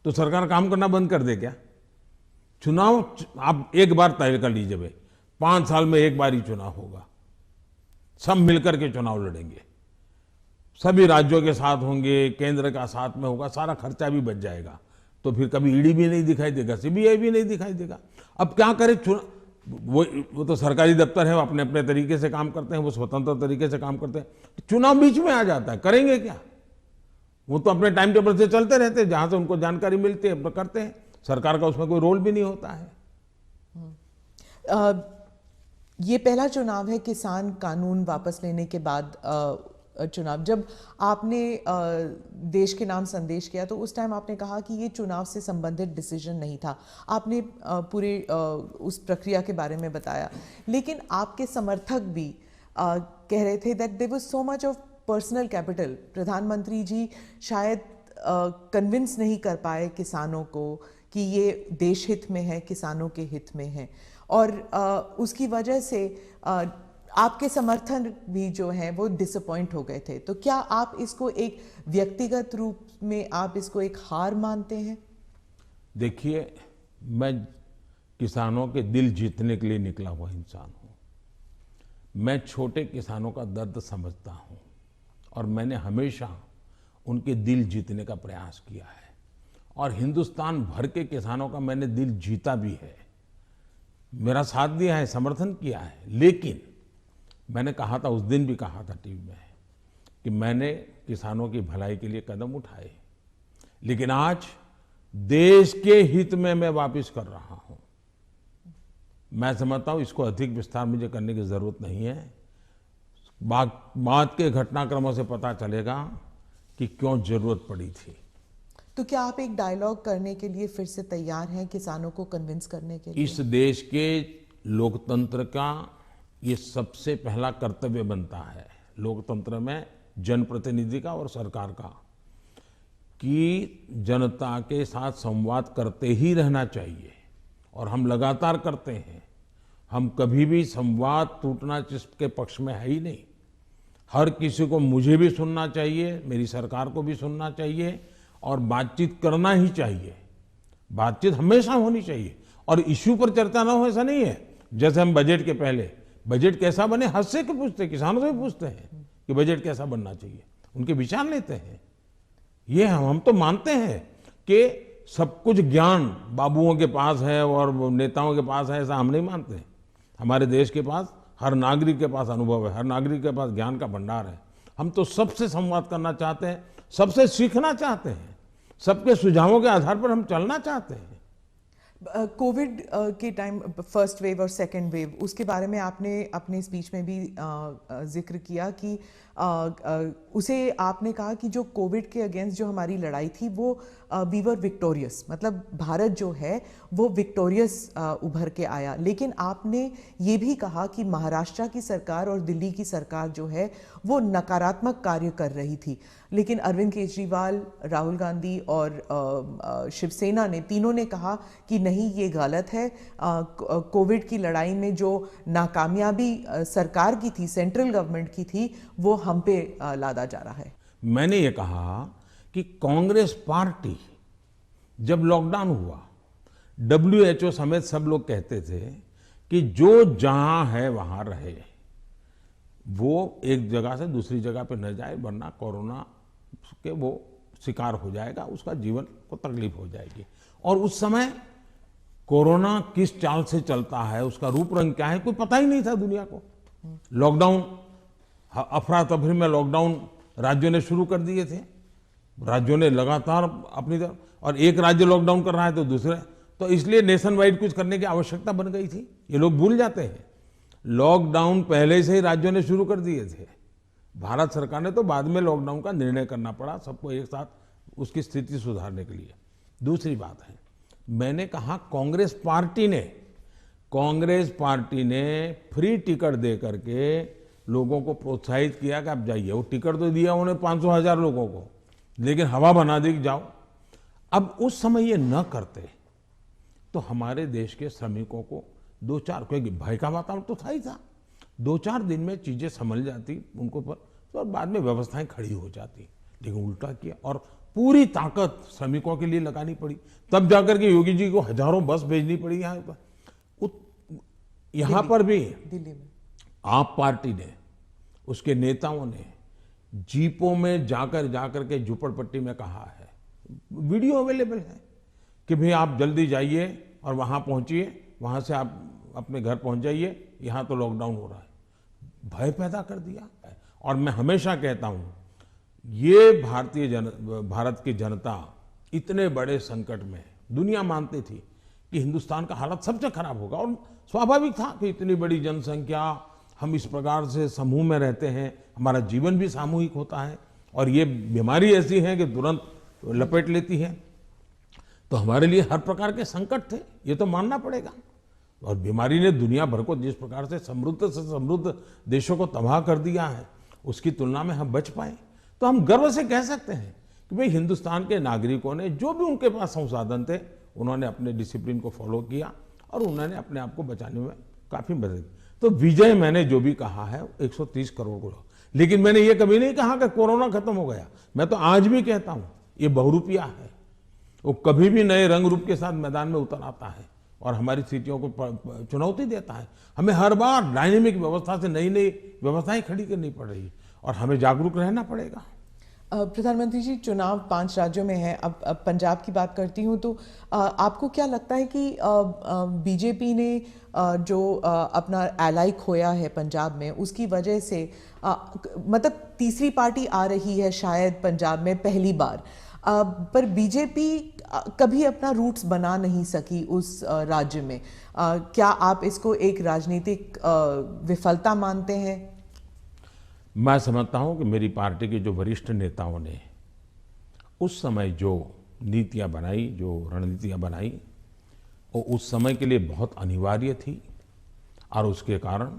तो सरकार काम करना बंद कर दे क्या? चुनाव आप एक बार तय कर लीजिए भाई, 5 साल में एक बार ही चुनाव होगा, सब मिलकर के चुनाव लड़ेंगे, सभी राज्यों के साथ होंगे, केंद्र का साथ में होगा, सारा खर्चा भी बच जाएगा, तो फिर कभी ईडी भी नहीं दिखाई देगा, सीबीआई भी नहीं दिखाई देगा। अब क्या करे? वो तो सरकारी दफ्तर है, वो अपने अपने तरीके से काम करते हैं, वो स्वतंत्र तरीके से काम करते हैं, चुनाव बीच में आ जाता है, करेंगे क्या? वो तो अपने टाइम टेबल से चलते रहते हैं, जहां से उनको जानकारी मिलती है करते हैं, सरकार का उसमें कोई रोल भी नहीं होता है। ये पहला चुनाव है किसान कानून वापस लेने के बाद चुनाव। जब आपने देश के नाम संदेश किया तो उस टाइम आपने कहा कि ये चुनाव से संबंधित डिसीजन नहीं था, आपने पूरे उस प्रक्रिया के बारे में बताया, लेकिन आपके समर्थक भी कह रहे थे that there was so much of personal capital. प्रधानमंत्री जी शायद कन्विंस नहीं कर पाए किसानों को कि ये देश हित में है, किसानों के हित में है, और उसकी वजह से आपके समर्थन भी जो हैं वो डिसअपॉइंट हो गए थे। तो क्या आप इसको एक व्यक्तिगत रूप में आप इसको एक हार मानते हैं? देखिए, मैं किसानों के दिल जीतने के लिए निकला हुआ इंसान हूं। मैं छोटे किसानों का दर्द समझता हूं और मैंने हमेशा उनके दिल जीतने का प्रयास किया है, और हिंदुस्तान भर के किसानों का मैंने दिल जीता भी है, मेरा साथ दिया है, समर्थन किया है। लेकिन मैंने कहा था, उस दिन भी कहा था टीवी में, कि मैंने किसानों की भलाई के लिए कदम उठाए, लेकिन आज देश के हित में मैं वापस कर रहा हूं। मैं समझता हूं इसको अधिक विस्तार मुझे करने की जरूरत नहीं है। बाद के घटनाक्रमों से पता चलेगा कि क्यों जरूरत पड़ी थी। तो क्या आप एक डायलॉग करने के लिए फिर से तैयार हैं, किसानों को कन्विंस करने के लिए? इस देश के लोकतंत्र का ये सबसे पहला कर्तव्य बनता है, लोकतंत्र में जनप्रतिनिधि का और सरकार का, कि जनता के साथ संवाद करते ही रहना चाहिए, और हम लगातार करते हैं। हम कभी भी संवाद टूटना जिसके पक्ष में है ही नहीं। हर किसी को मुझे भी सुनना चाहिए, मेरी सरकार को भी सुनना चाहिए, और बातचीत करना ही चाहिए। बातचीत हमेशा होनी चाहिए, और इश्यू पर चर्चा ना हो ऐसा नहीं है। जैसे हम बजट के पहले बजट कैसा बने हद से क्यों पूछते हैं, किसानों से पूछते हैं कि बजट कैसा बनना चाहिए, उनके विचार लेते हैं। ये हम तो मानते हैं कि सब कुछ ज्ञान बाबुओं के पास है और नेताओं के पास है, ऐसा हम नहीं मानते। हमारे देश के पास, हर नागरिक के पास अनुभव है, हर नागरिक के पास ज्ञान का भंडार है। हम तो सबसे संवाद करना चाहते हैं, सबसे सीखना चाहते हैं, सबके सुझावों के आधार पर हम चलना चाहते हैं। कोविड के टाइम, फर्स्ट वेव और सेकेंड वेव, उसके बारे में आपने अपने स्पीच में भी जिक्र किया कि उसे आपने कहा कि जो कोविड के अगेंस्ट जो हमारी लड़ाई थी वो वी वर विक्टोरियस, मतलब भारत जो है वो विक्टोरियस उभर के आया। लेकिन आपने ये भी कहा कि महाराष्ट्र की सरकार और दिल्ली की सरकार जो है वो नकारात्मक कार्य कर रही थी, लेकिन अरविंद केजरीवाल, राहुल गांधी और शिवसेना ने, तीनों ने कहा कि नहीं, ये गलत है। कोविड की लड़ाई में जो नाकामयाबी सरकार की थी, सेंट्रल गवर्नमेंट की थी, वो हम पे लादा जा रहा है। मैंने ये कहा कि कांग्रेस पार्टी, जब लॉकडाउन हुआ, WHO समेत सब लोग कहते थे कि जो जहां है वहां रहे, वो एक जगह से दूसरी जगह पे न जाए, वरना कोरोना के वो शिकार हो जाएगा, उसका जीवन को तकलीफ हो जाएगी। और उस समय कोरोना किस चाल से चलता है, उसका रूप रंग क्या है, कोई पता ही नहीं था दुनिया को। लॉकडाउन, अफरा तफरी में लॉकडाउन राज्यों ने शुरू कर दिए थे, राज्यों ने लगातार अपनी तरफ, और एक राज्य लॉकडाउन कर रहा है तो दूसरे, तो इसलिए नेशन वाइड कुछ करने की आवश्यकता बन गई थी। ये लोग भूल जाते हैं, लॉकडाउन पहले से ही राज्यों ने शुरू कर दिए थे। भारत सरकार ने तो बाद में लॉकडाउन का निर्णय करना पड़ा सबको एक साथ उसकी स्थिति सुधारने के लिए। दूसरी बात है, मैंने कहा कांग्रेस पार्टी ने फ्री टिकट दे करके लोगों को प्रोत्साहित किया कि आप जाइए। वो टिकट तो दिया उन्हें 500,000 लोगों को, लेकिन हवा बना दी कि जाओ। अब उस समय ये न करते तो हमारे देश के श्रमिकों को दो चार, क्योंकि भय का वातावरण तो था ही था, 2-4 दिन में चीजें संभल जाती उनको पर, तो बाद में व्यवस्थाएं खड़ी हो जाती। लेकिन उल्टा किया और पूरी ताकत श्रमिकों के लिए लगानी पड़ी। तब जाकर के योगी जी को हजारों बस भेजनी पड़ी यहाँ पर। यहाँ पर भी दिल्ली में आप पार्टी ने, उसके नेताओं ने जीपों में जाकर के झुपड़पट्टी में कहा है, वीडियो अवेलेबल है कि भाई आप जल्दी जाइए और वहां पहुंचिए, वहां से आप अपने घर पहुंच जाइए, यहां तो लॉकडाउन हो रहा है। भय पैदा कर दिया। और मैं हमेशा कहता हूं, ये भारत की जनता इतने बड़े संकट में, दुनिया मानती थी कि हिंदुस्तान का हालत सबसे खराब होगा, और स्वाभाविक था कि इतनी बड़ी जनसंख्या, हम इस प्रकार से समूह में रहते हैं, हमारा जीवन भी सामूहिक होता है, और ये बीमारी ऐसी है कि तुरंत लपेट लेती है, तो हमारे लिए हर प्रकार के संकट थे, ये तो मानना पड़ेगा। और बीमारी ने दुनिया भर को जिस प्रकार से समृद्ध देशों को तबाह कर दिया है, उसकी तुलना में हम बच पाए, तो हम गर्व से कह सकते हैं कि भाई हिंदुस्तान के नागरिकों ने जो भी उनके पास संसाधन थे, उन्होंने अपने डिसिप्लिन को फॉलो किया और उन्होंने अपने आप को बचाने में काफी मदद की। तो विजय मैंने जो भी कहा है 130 करोड़ को, लेकिन मैंने ये कभी नहीं कहा कि कोरोना खत्म हो गया। मैं तो आज भी कहता हूं ये बहुरूपिया है, वो कभी भी नए रंग रूप के साथ मैदान में उतर आता है और हमारी स्थितियों को चुनौती देता है। हमें हर बार डायनेमिक व्यवस्था से नई नई व्यवस्थाएं खड़ी करनी पड़ रही है और हमें जागरूक रहना पड़ेगा। प्रधानमंत्री जी, चुनाव 5 राज्यों में है। अब पंजाब की बात करती हूँ, तो आपको क्या लगता है कि बीजेपी ने जो अपना एलाई खोया है पंजाब में, उसकी वजह से मतलब तीसरी पार्टी आ रही है शायद पंजाब में पहली बार, पर बीजेपी कभी अपना रूट्स बना नहीं सकी उस राज्य में। क्या आप इसको एक राजनीतिक विफलता मानते हैं? मैं समझता हूं कि मेरी पार्टी के जो वरिष्ठ नेताओं ने उस समय जो नीतियां बनाई, जो रणनीतियां बनाई, वो उस समय के लिए बहुत अनिवार्य थी, और उसके कारण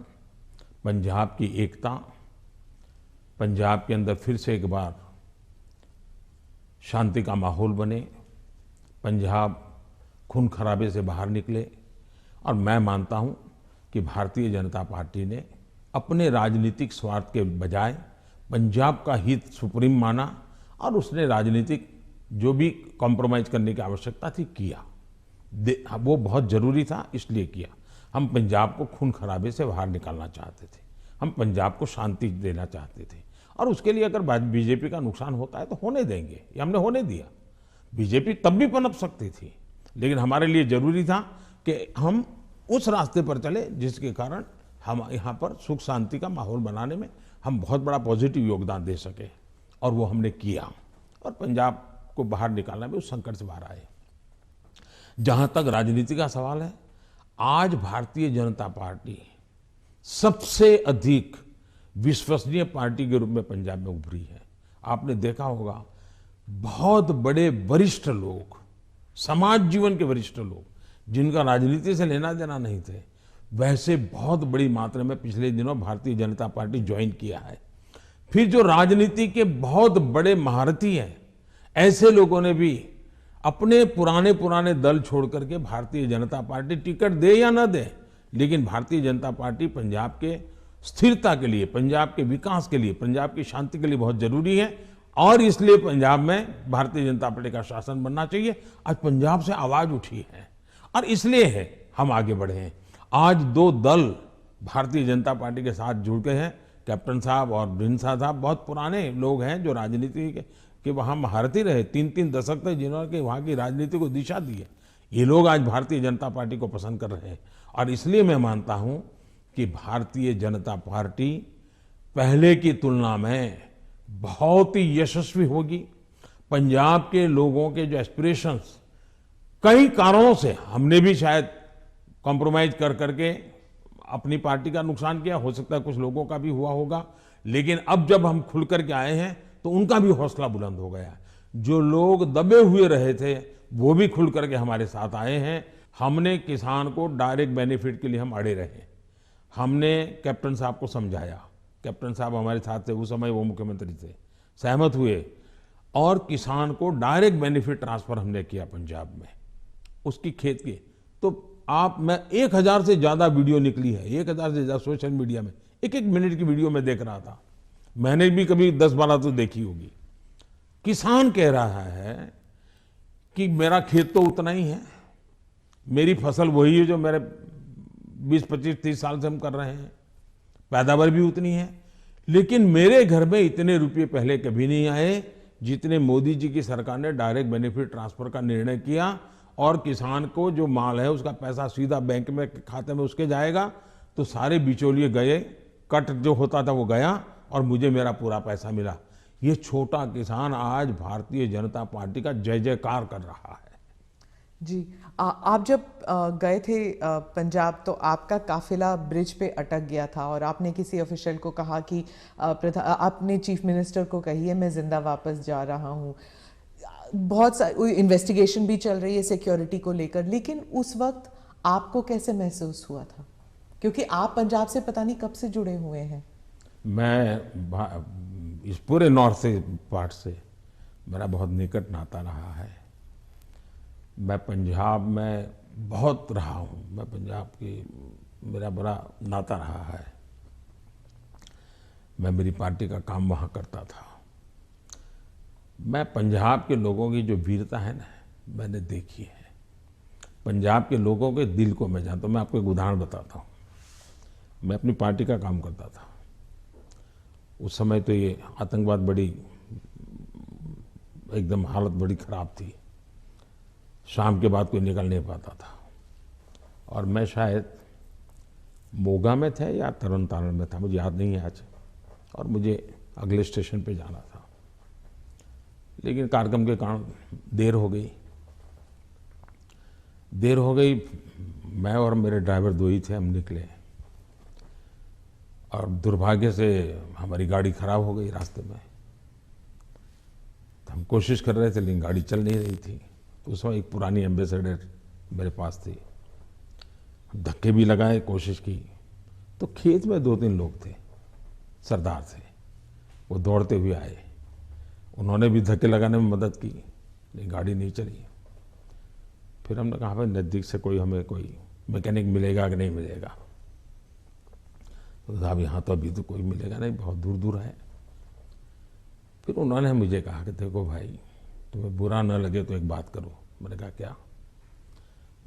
पंजाब की एकता, पंजाब के अंदर फिर से एक बार शांति का माहौल बने, पंजाब खून खराबे से बाहर निकले। और मैं मानता हूं कि भारतीय जनता पार्टी ने अपने राजनीतिक स्वार्थ के बजाय पंजाब का हित सुप्रीम माना, और उसने राजनीतिक जो भी कॉम्प्रोमाइज करने की आवश्यकता थी किया, वो बहुत जरूरी था, इसलिए किया। हम पंजाब को खून खराबे से बाहर निकालना चाहते थे, हम पंजाब को शांति देना चाहते थे, और उसके लिए अगर बीजेपी का नुकसान होता है तो होने देंगे, ये हमने होने दिया। बीजेपी तब भी पनप सकती थी, लेकिन हमारे लिए जरूरी था कि हम उस रास्ते पर चले जिसके कारण हम यहाँ पर सुख शांति का माहौल बनाने में हम बहुत बड़ा पॉजिटिव योगदान दे सके, और वो हमने किया, और पंजाब को बाहर निकालने में उस संकट से बाहर आए। जहां तक राजनीति का सवाल है, आज भारतीय जनता पार्टी सबसे अधिक विश्वसनीय पार्टी के रूप में पंजाब में उभरी है। आपने देखा होगा, बहुत बड़े वरिष्ठ लोग, समाज जीवन के वरिष्ठ लोग, जिनका राजनीति से लेना देना नहीं थे, वैसे बहुत बड़ी मात्रा में पिछले दिनों भारतीय जनता पार्टी ज्वाइन किया है। फिर जो राजनीति के बहुत बड़े महारथी हैं, ऐसे लोगों ने भी अपने पुराने दल छोड़ करके भारतीय जनता पार्टी, टिकट दे या ना दे, लेकिन भारतीय जनता पार्टी पंजाब के स्थिरता के लिए, पंजाब के विकास के लिए, पंजाब की शांति के लिए बहुत जरूरी है, और इसलिए पंजाब में भारतीय जनता पार्टी का शासन बनना चाहिए। आज पंजाब से आवाज उठी है और इसलिए है हम आगे बढ़े हैं। आज दो दल भारतीय जनता पार्टी के साथ जुड़ गए हैं। कैप्टन साहब और ढींडसा साहब बहुत पुराने लोग हैं जो राजनीति के वहाँ महारथी रहे, 3-3 दशक तक जिन्होंने वहाँ की राजनीति को दिशा दी है। ये लोग आज भारतीय जनता पार्टी को पसंद कर रहे हैं और इसलिए मैं मानता हूँ कि भारतीय जनता पार्टी पहले की तुलना में बहुत ही यशस्वी होगी। पंजाब के लोगों के जो एस्पिरेशंस, कई कारणों से हमने भी शायद कॉम्प्रोमाइज कर करके अपनी पार्टी का नुकसान किया, हो सकता है कुछ लोगों का भी हुआ होगा, लेकिन अब जब हम खुल करके आए हैं तो उनका भी हौसला बुलंद हो गया। जो लोग दबे हुए रहे थे वो भी खुल करके हमारे साथ आए हैं। हमने किसान को डायरेक्ट बेनिफिट के लिए हम अड़े रहे, हमने कैप्टन साहब को समझाया, कैप्टन साहब हमारे साथ थे, उस समय वो मुख्यमंत्री थे, सहमत हुए और किसान को डायरेक्ट बेनिफिट ट्रांसफर हमने किया पंजाब में उसकी खेत की। तो मैं 1000 से ज़्यादा वीडियो निकली है, 1000 से ज़्यादा सोशल मीडिया में, एक मिनट की वीडियो में देख रहा था, मैंने भी कभी 10-12 तो देखी होगी। किसान कह रहा है कि मेरा खेत तो उतना ही है, मेरी फसल वही है जो मेरे 20-25-30 साल से हम कर रहे हैं, पैदावार भी उतनी है, लेकिन मेरे घर में इतने रुपये पहले कभी नहीं आए जितने मोदी जी की सरकार ने डायरेक्ट बेनिफिट ट्रांसफर का निर्णय किया और किसान को जो माल है उसका पैसा सीधा बैंक में खाते में उसके जाएगा। तो सारे बिचौलिए गए, कट जो होता था वो गया और मुझे मेरा पूरा पैसा मिला। ये छोटा किसान आज भारतीय जनता पार्टी का जय जयकार कर रहा है। जी, आप जब गए थे पंजाब तो आपका काफिला ब्रिज पे अटक गया था और आपने किसी ऑफिशियल को कहा कि आपने चीफ मिनिस्टर को कही है मैं जिंदा वापस जा रहा हूँ। बहुत सारी इन्वेस्टिगेशन भी चल रही है सिक्योरिटी को लेकर, लेकिन उस वक्त आपको कैसे महसूस हुआ था, क्योंकि आप पंजाब से पता नहीं कब से जुड़े हुए हैं? मैं इस पूरे नॉर्थ से पार्ट से मेरा बहुत निकट नाता रहा है। मैं पंजाब में बहुत रहा हूँ, मैं पंजाब की मेरा बड़ा नाता रहा है। मैं मेरी पार्टी का काम वहाँ करता था। मैं पंजाब के लोगों की जो वीरता है ना, मैंने देखी है। पंजाब के लोगों के दिल को मैं जानता हूँ। मैं आपको एक उदाहरण बताता हूँ। मैं अपनी पार्टी का काम करता था, उस समय तो ये आतंकवाद बड़ी एकदम हालत बड़ी ख़राब थी, शाम के बाद कोई निकल नहीं पाता था और मैं शायद मोगा में थे या तरन तारण में था, मुझे याद नहीं है आज, और मुझे अगले स्टेशन पे जाना था, लेकिन कार्यक्रम के कारण देर हो गई। मैं और मेरे ड्राइवर दो ही थे, हम निकले और दुर्भाग्य से हमारी गाड़ी खराब हो गई रास्ते में। तो हम कोशिश कर रहे थे लेकिन गाड़ी चल नहीं रही थी। तो उस समय एक पुरानी एम्बेसडर मेरे पास थी, धक्के भी लगाए, कोशिश की, तो खेत में 2-3 लोग थे, सरदार थे, वो दौड़ते हुए आए, उन्होंने भी धक्के लगाने में मदद की, लेकिन गाड़ी नहीं चली। फिर हमने कहा भाई नज़दीक से हमें कोई मैकेनिक मिलेगा कि नहीं मिलेगा? तो साहब यहाँ तो अभी तो कोई मिलेगा नहीं, बहुत दूर दूर है। फिर उन्होंने मुझे कहा कि देखो भाई, तुम्हें बुरा न लगे तो एक बात करो। मैंने कहा क्या?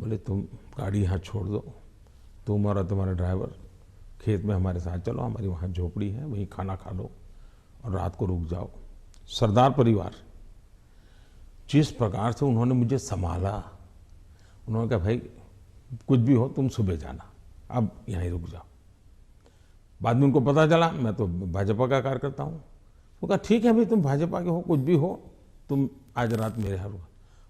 बोले तुम गाड़ी यहाँ छोड़ दो, तुम और तुम्हारा ड्राइवर खेत में हमारे साथ चलो, हमारी वहाँ झोपड़ी है, वहीं खाना खा लो और रात को रुक जाओ। सरदार परिवार, जिस प्रकार से उन्होंने मुझे संभाला, उन्होंने कहा भाई कुछ भी हो तुम सुबह जाना, अब यहीं रुक जाओ। बाद में उनको पता चला मैं तो भाजपा का कार्यकर्ता हूँ। वो कहा ठीक है भाई, तुम भाजपा के हो, कुछ भी हो, तुम आज रात मेरे यहाँ रुको।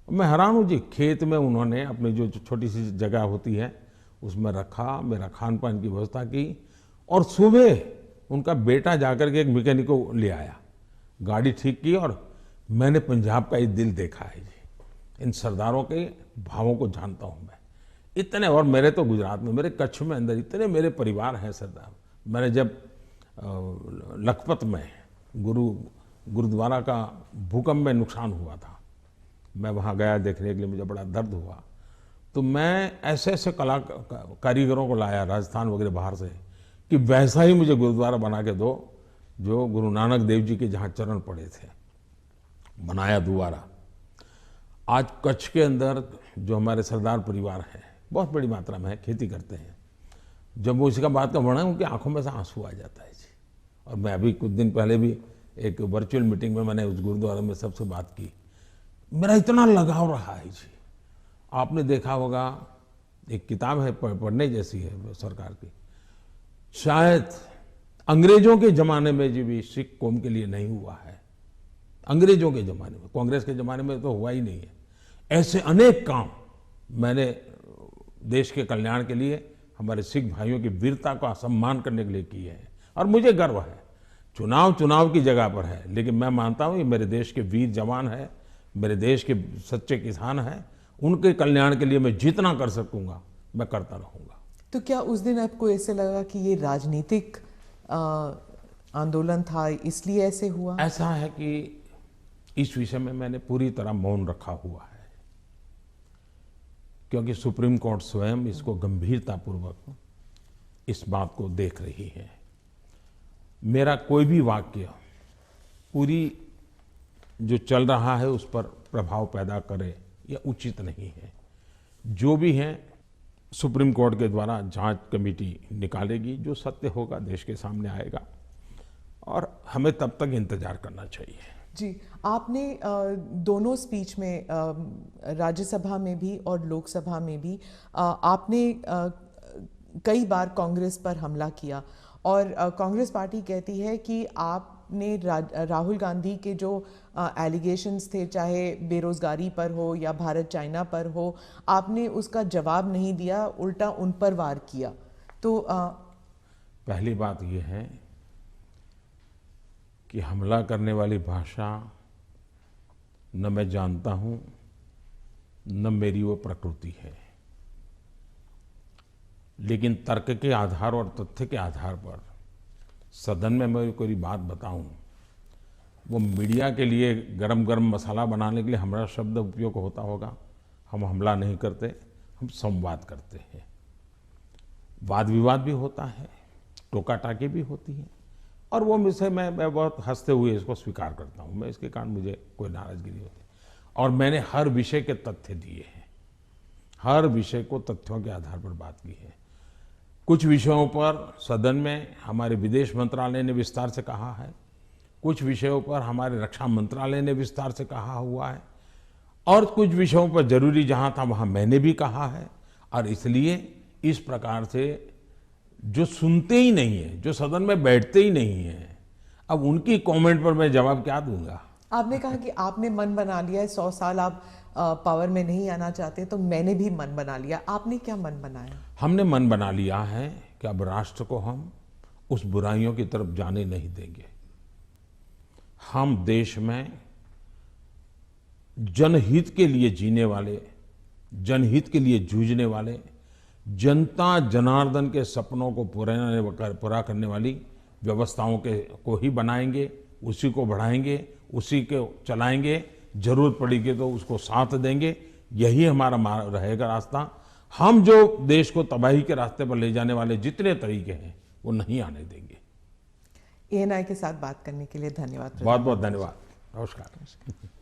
मैं हैरान हूँ जी, खेत में उन्होंने अपनी जो छोटी सी जगह होती है उसमें रखा, मेरा खान पान की व्यवस्था की और सुबह उनका बेटा जाकर के एक मैकेनिक को ले आया, गाड़ी ठीक की और मैंने पंजाब का ये दिल देखा है जी। इन सरदारों के भावों को जानता हूँ मैं इतने। और मेरे तो गुजरात में, मेरे कच्छ में अंदर इतने मेरे परिवार हैं सरदार। मैंने जब लखपत में गुरुद्वारा का भूकंप में नुकसान हुआ था, मैं वहाँ गया देखने के लिए, मुझे बड़ा दर्द हुआ। तो मैं ऐसे ऐसे कारीगरों को लाया राजस्थान वगैरह बाहर से कि वैसा ही मुझे गुरुद्वारा बना के दो जो गुरु नानक देव जी के जहाँ चरण पड़े थे, बनाया दोबारा। आज कच्छ के अंदर जो हमारे सरदार परिवार हैं, बहुत बड़ी मात्रा में है, खेती करते हैं, जब वो इसका बात का वर्णन, उनकी आंखों में से आंसू आ जाता है जी। और मैं अभी कुछ दिन पहले भी एक वर्चुअल मीटिंग में मैंने उस गुरुद्वारा में सबसे बात की, मेरा इतना लगाव रहा है जी। आपने देखा होगा, एक किताब है पढ़ने जैसी है सरकार की, शायद अंग्रेजों के जमाने में जी भी सिख कौम के लिए नहीं हुआ है। अंग्रेजों के जमाने में, कांग्रेस के जमाने में तो हुआ ही नहीं है। ऐसे अनेक काम मैंने देश के कल्याण के लिए, हमारे सिख भाइयों की वीरता का सम्मान करने के लिए किए हैं। और मुझे गर्व है, चुनाव की जगह पर है, लेकिन मैं मानता हूं ये मेरे देश के वीर जवान है, मेरे देश के सच्चे किसान हैं, उनके कल्याण के लिए मैं जितना कर सकूंगा मैं करता रहूंगा। तो क्या उस दिन आपको ऐसे लगा कि ये राजनीतिक आंदोलन था, इसलिए ऐसे हुआ? ऐसा है कि इस विषय में मैंने पूरी तरह मौन रखा हुआ है, क्योंकि सुप्रीम कोर्ट स्वयं इसको गंभीरतापूर्वक इस बात को देख रही है। मेरा कोई भी वाक्य पूरी जो चल रहा है उस पर प्रभाव पैदा करे यह उचित नहीं है। जो भी है सुप्रीम कोर्ट के द्वारा जांच कमेटी निकालेगी, जो सत्य होगा देश के सामने आएगा, और हमें तब तक इंतजार करना चाहिए। जी, आपने दोनों स्पीच में, राज्यसभा में भी और लोकसभा में भी, आपने कई बार कांग्रेस पर हमला किया, और कांग्रेस पार्टी कहती है कि आपने राहुल गांधी के जो एलिगेशंस थे, चाहे बेरोजगारी पर हो या भारत चाइना पर हो, आपने उसका जवाब नहीं दिया, उल्टा उन पर वार किया। तो पहली बात यह है कि हमला करने वाली भाषा न मैं जानता हूं, न मेरी वो प्रकृति है, लेकिन तर्क के आधार और तथ्य के आधार पर सदन में मैं कोई बात बताऊं, वो मीडिया के लिए गरम गरम मसाला बनाने के लिए हमारा शब्द उपयोग होता होगा। हम हमला नहीं करते, हम संवाद करते हैं। वाद विवाद भी होता है, टोका टाकी भी होती है, और वो विषय मैं बहुत हंसते हुए इसको स्वीकार करता हूँ। मैं इसके कारण मुझे कोई नाराजगी नहीं होती, और मैंने हर विषय के तथ्य दिए हैं, हर विषय को तथ्यों के आधार पर बात की है। कुछ विषयों पर सदन में हमारे विदेश मंत्रालय ने विस्तार से कहा है, कुछ विषयों पर हमारे रक्षा मंत्रालय ने विस्तार से कहा हुआ है, और कुछ विषयों पर जरूरी जहां था वहां मैंने भी कहा है। और इसलिए इस प्रकार से जो सुनते ही नहीं है, जो सदन में बैठते ही नहीं है, अब उनकी कमेंट पर मैं जवाब क्या दूंगा। आपने कहा कि आपने मन बना लिया है, 100 साल आप पावर में नहीं आना चाहते, तो मैंने भी मन बना लिया। आपने क्या मन बनाया? हमने मन बना लिया है कि अब राष्ट्र को हम उस बुराइयों की तरफ जाने नहीं देंगे। हम देश में जनहित के लिए जीने वाले, जनहित के लिए जूझने वाले, जनता जनार्दन के सपनों को पूरा करने वाली व्यवस्थाओं को ही बनाएंगे, उसी को बढ़ाएंगे, उसी को चलाएंगे, जरूरत पड़ेगी तो उसको साथ देंगे। यही हमारा रहेगा रास्ता। हम जो देश को तबाही के रास्ते पर ले जाने वाले जितने तरीके हैं वो नहीं आने देंगे। ANI के साथ बात करने के लिए धन्यवाद। बहुत बहुत धन्यवाद। नमस्कार।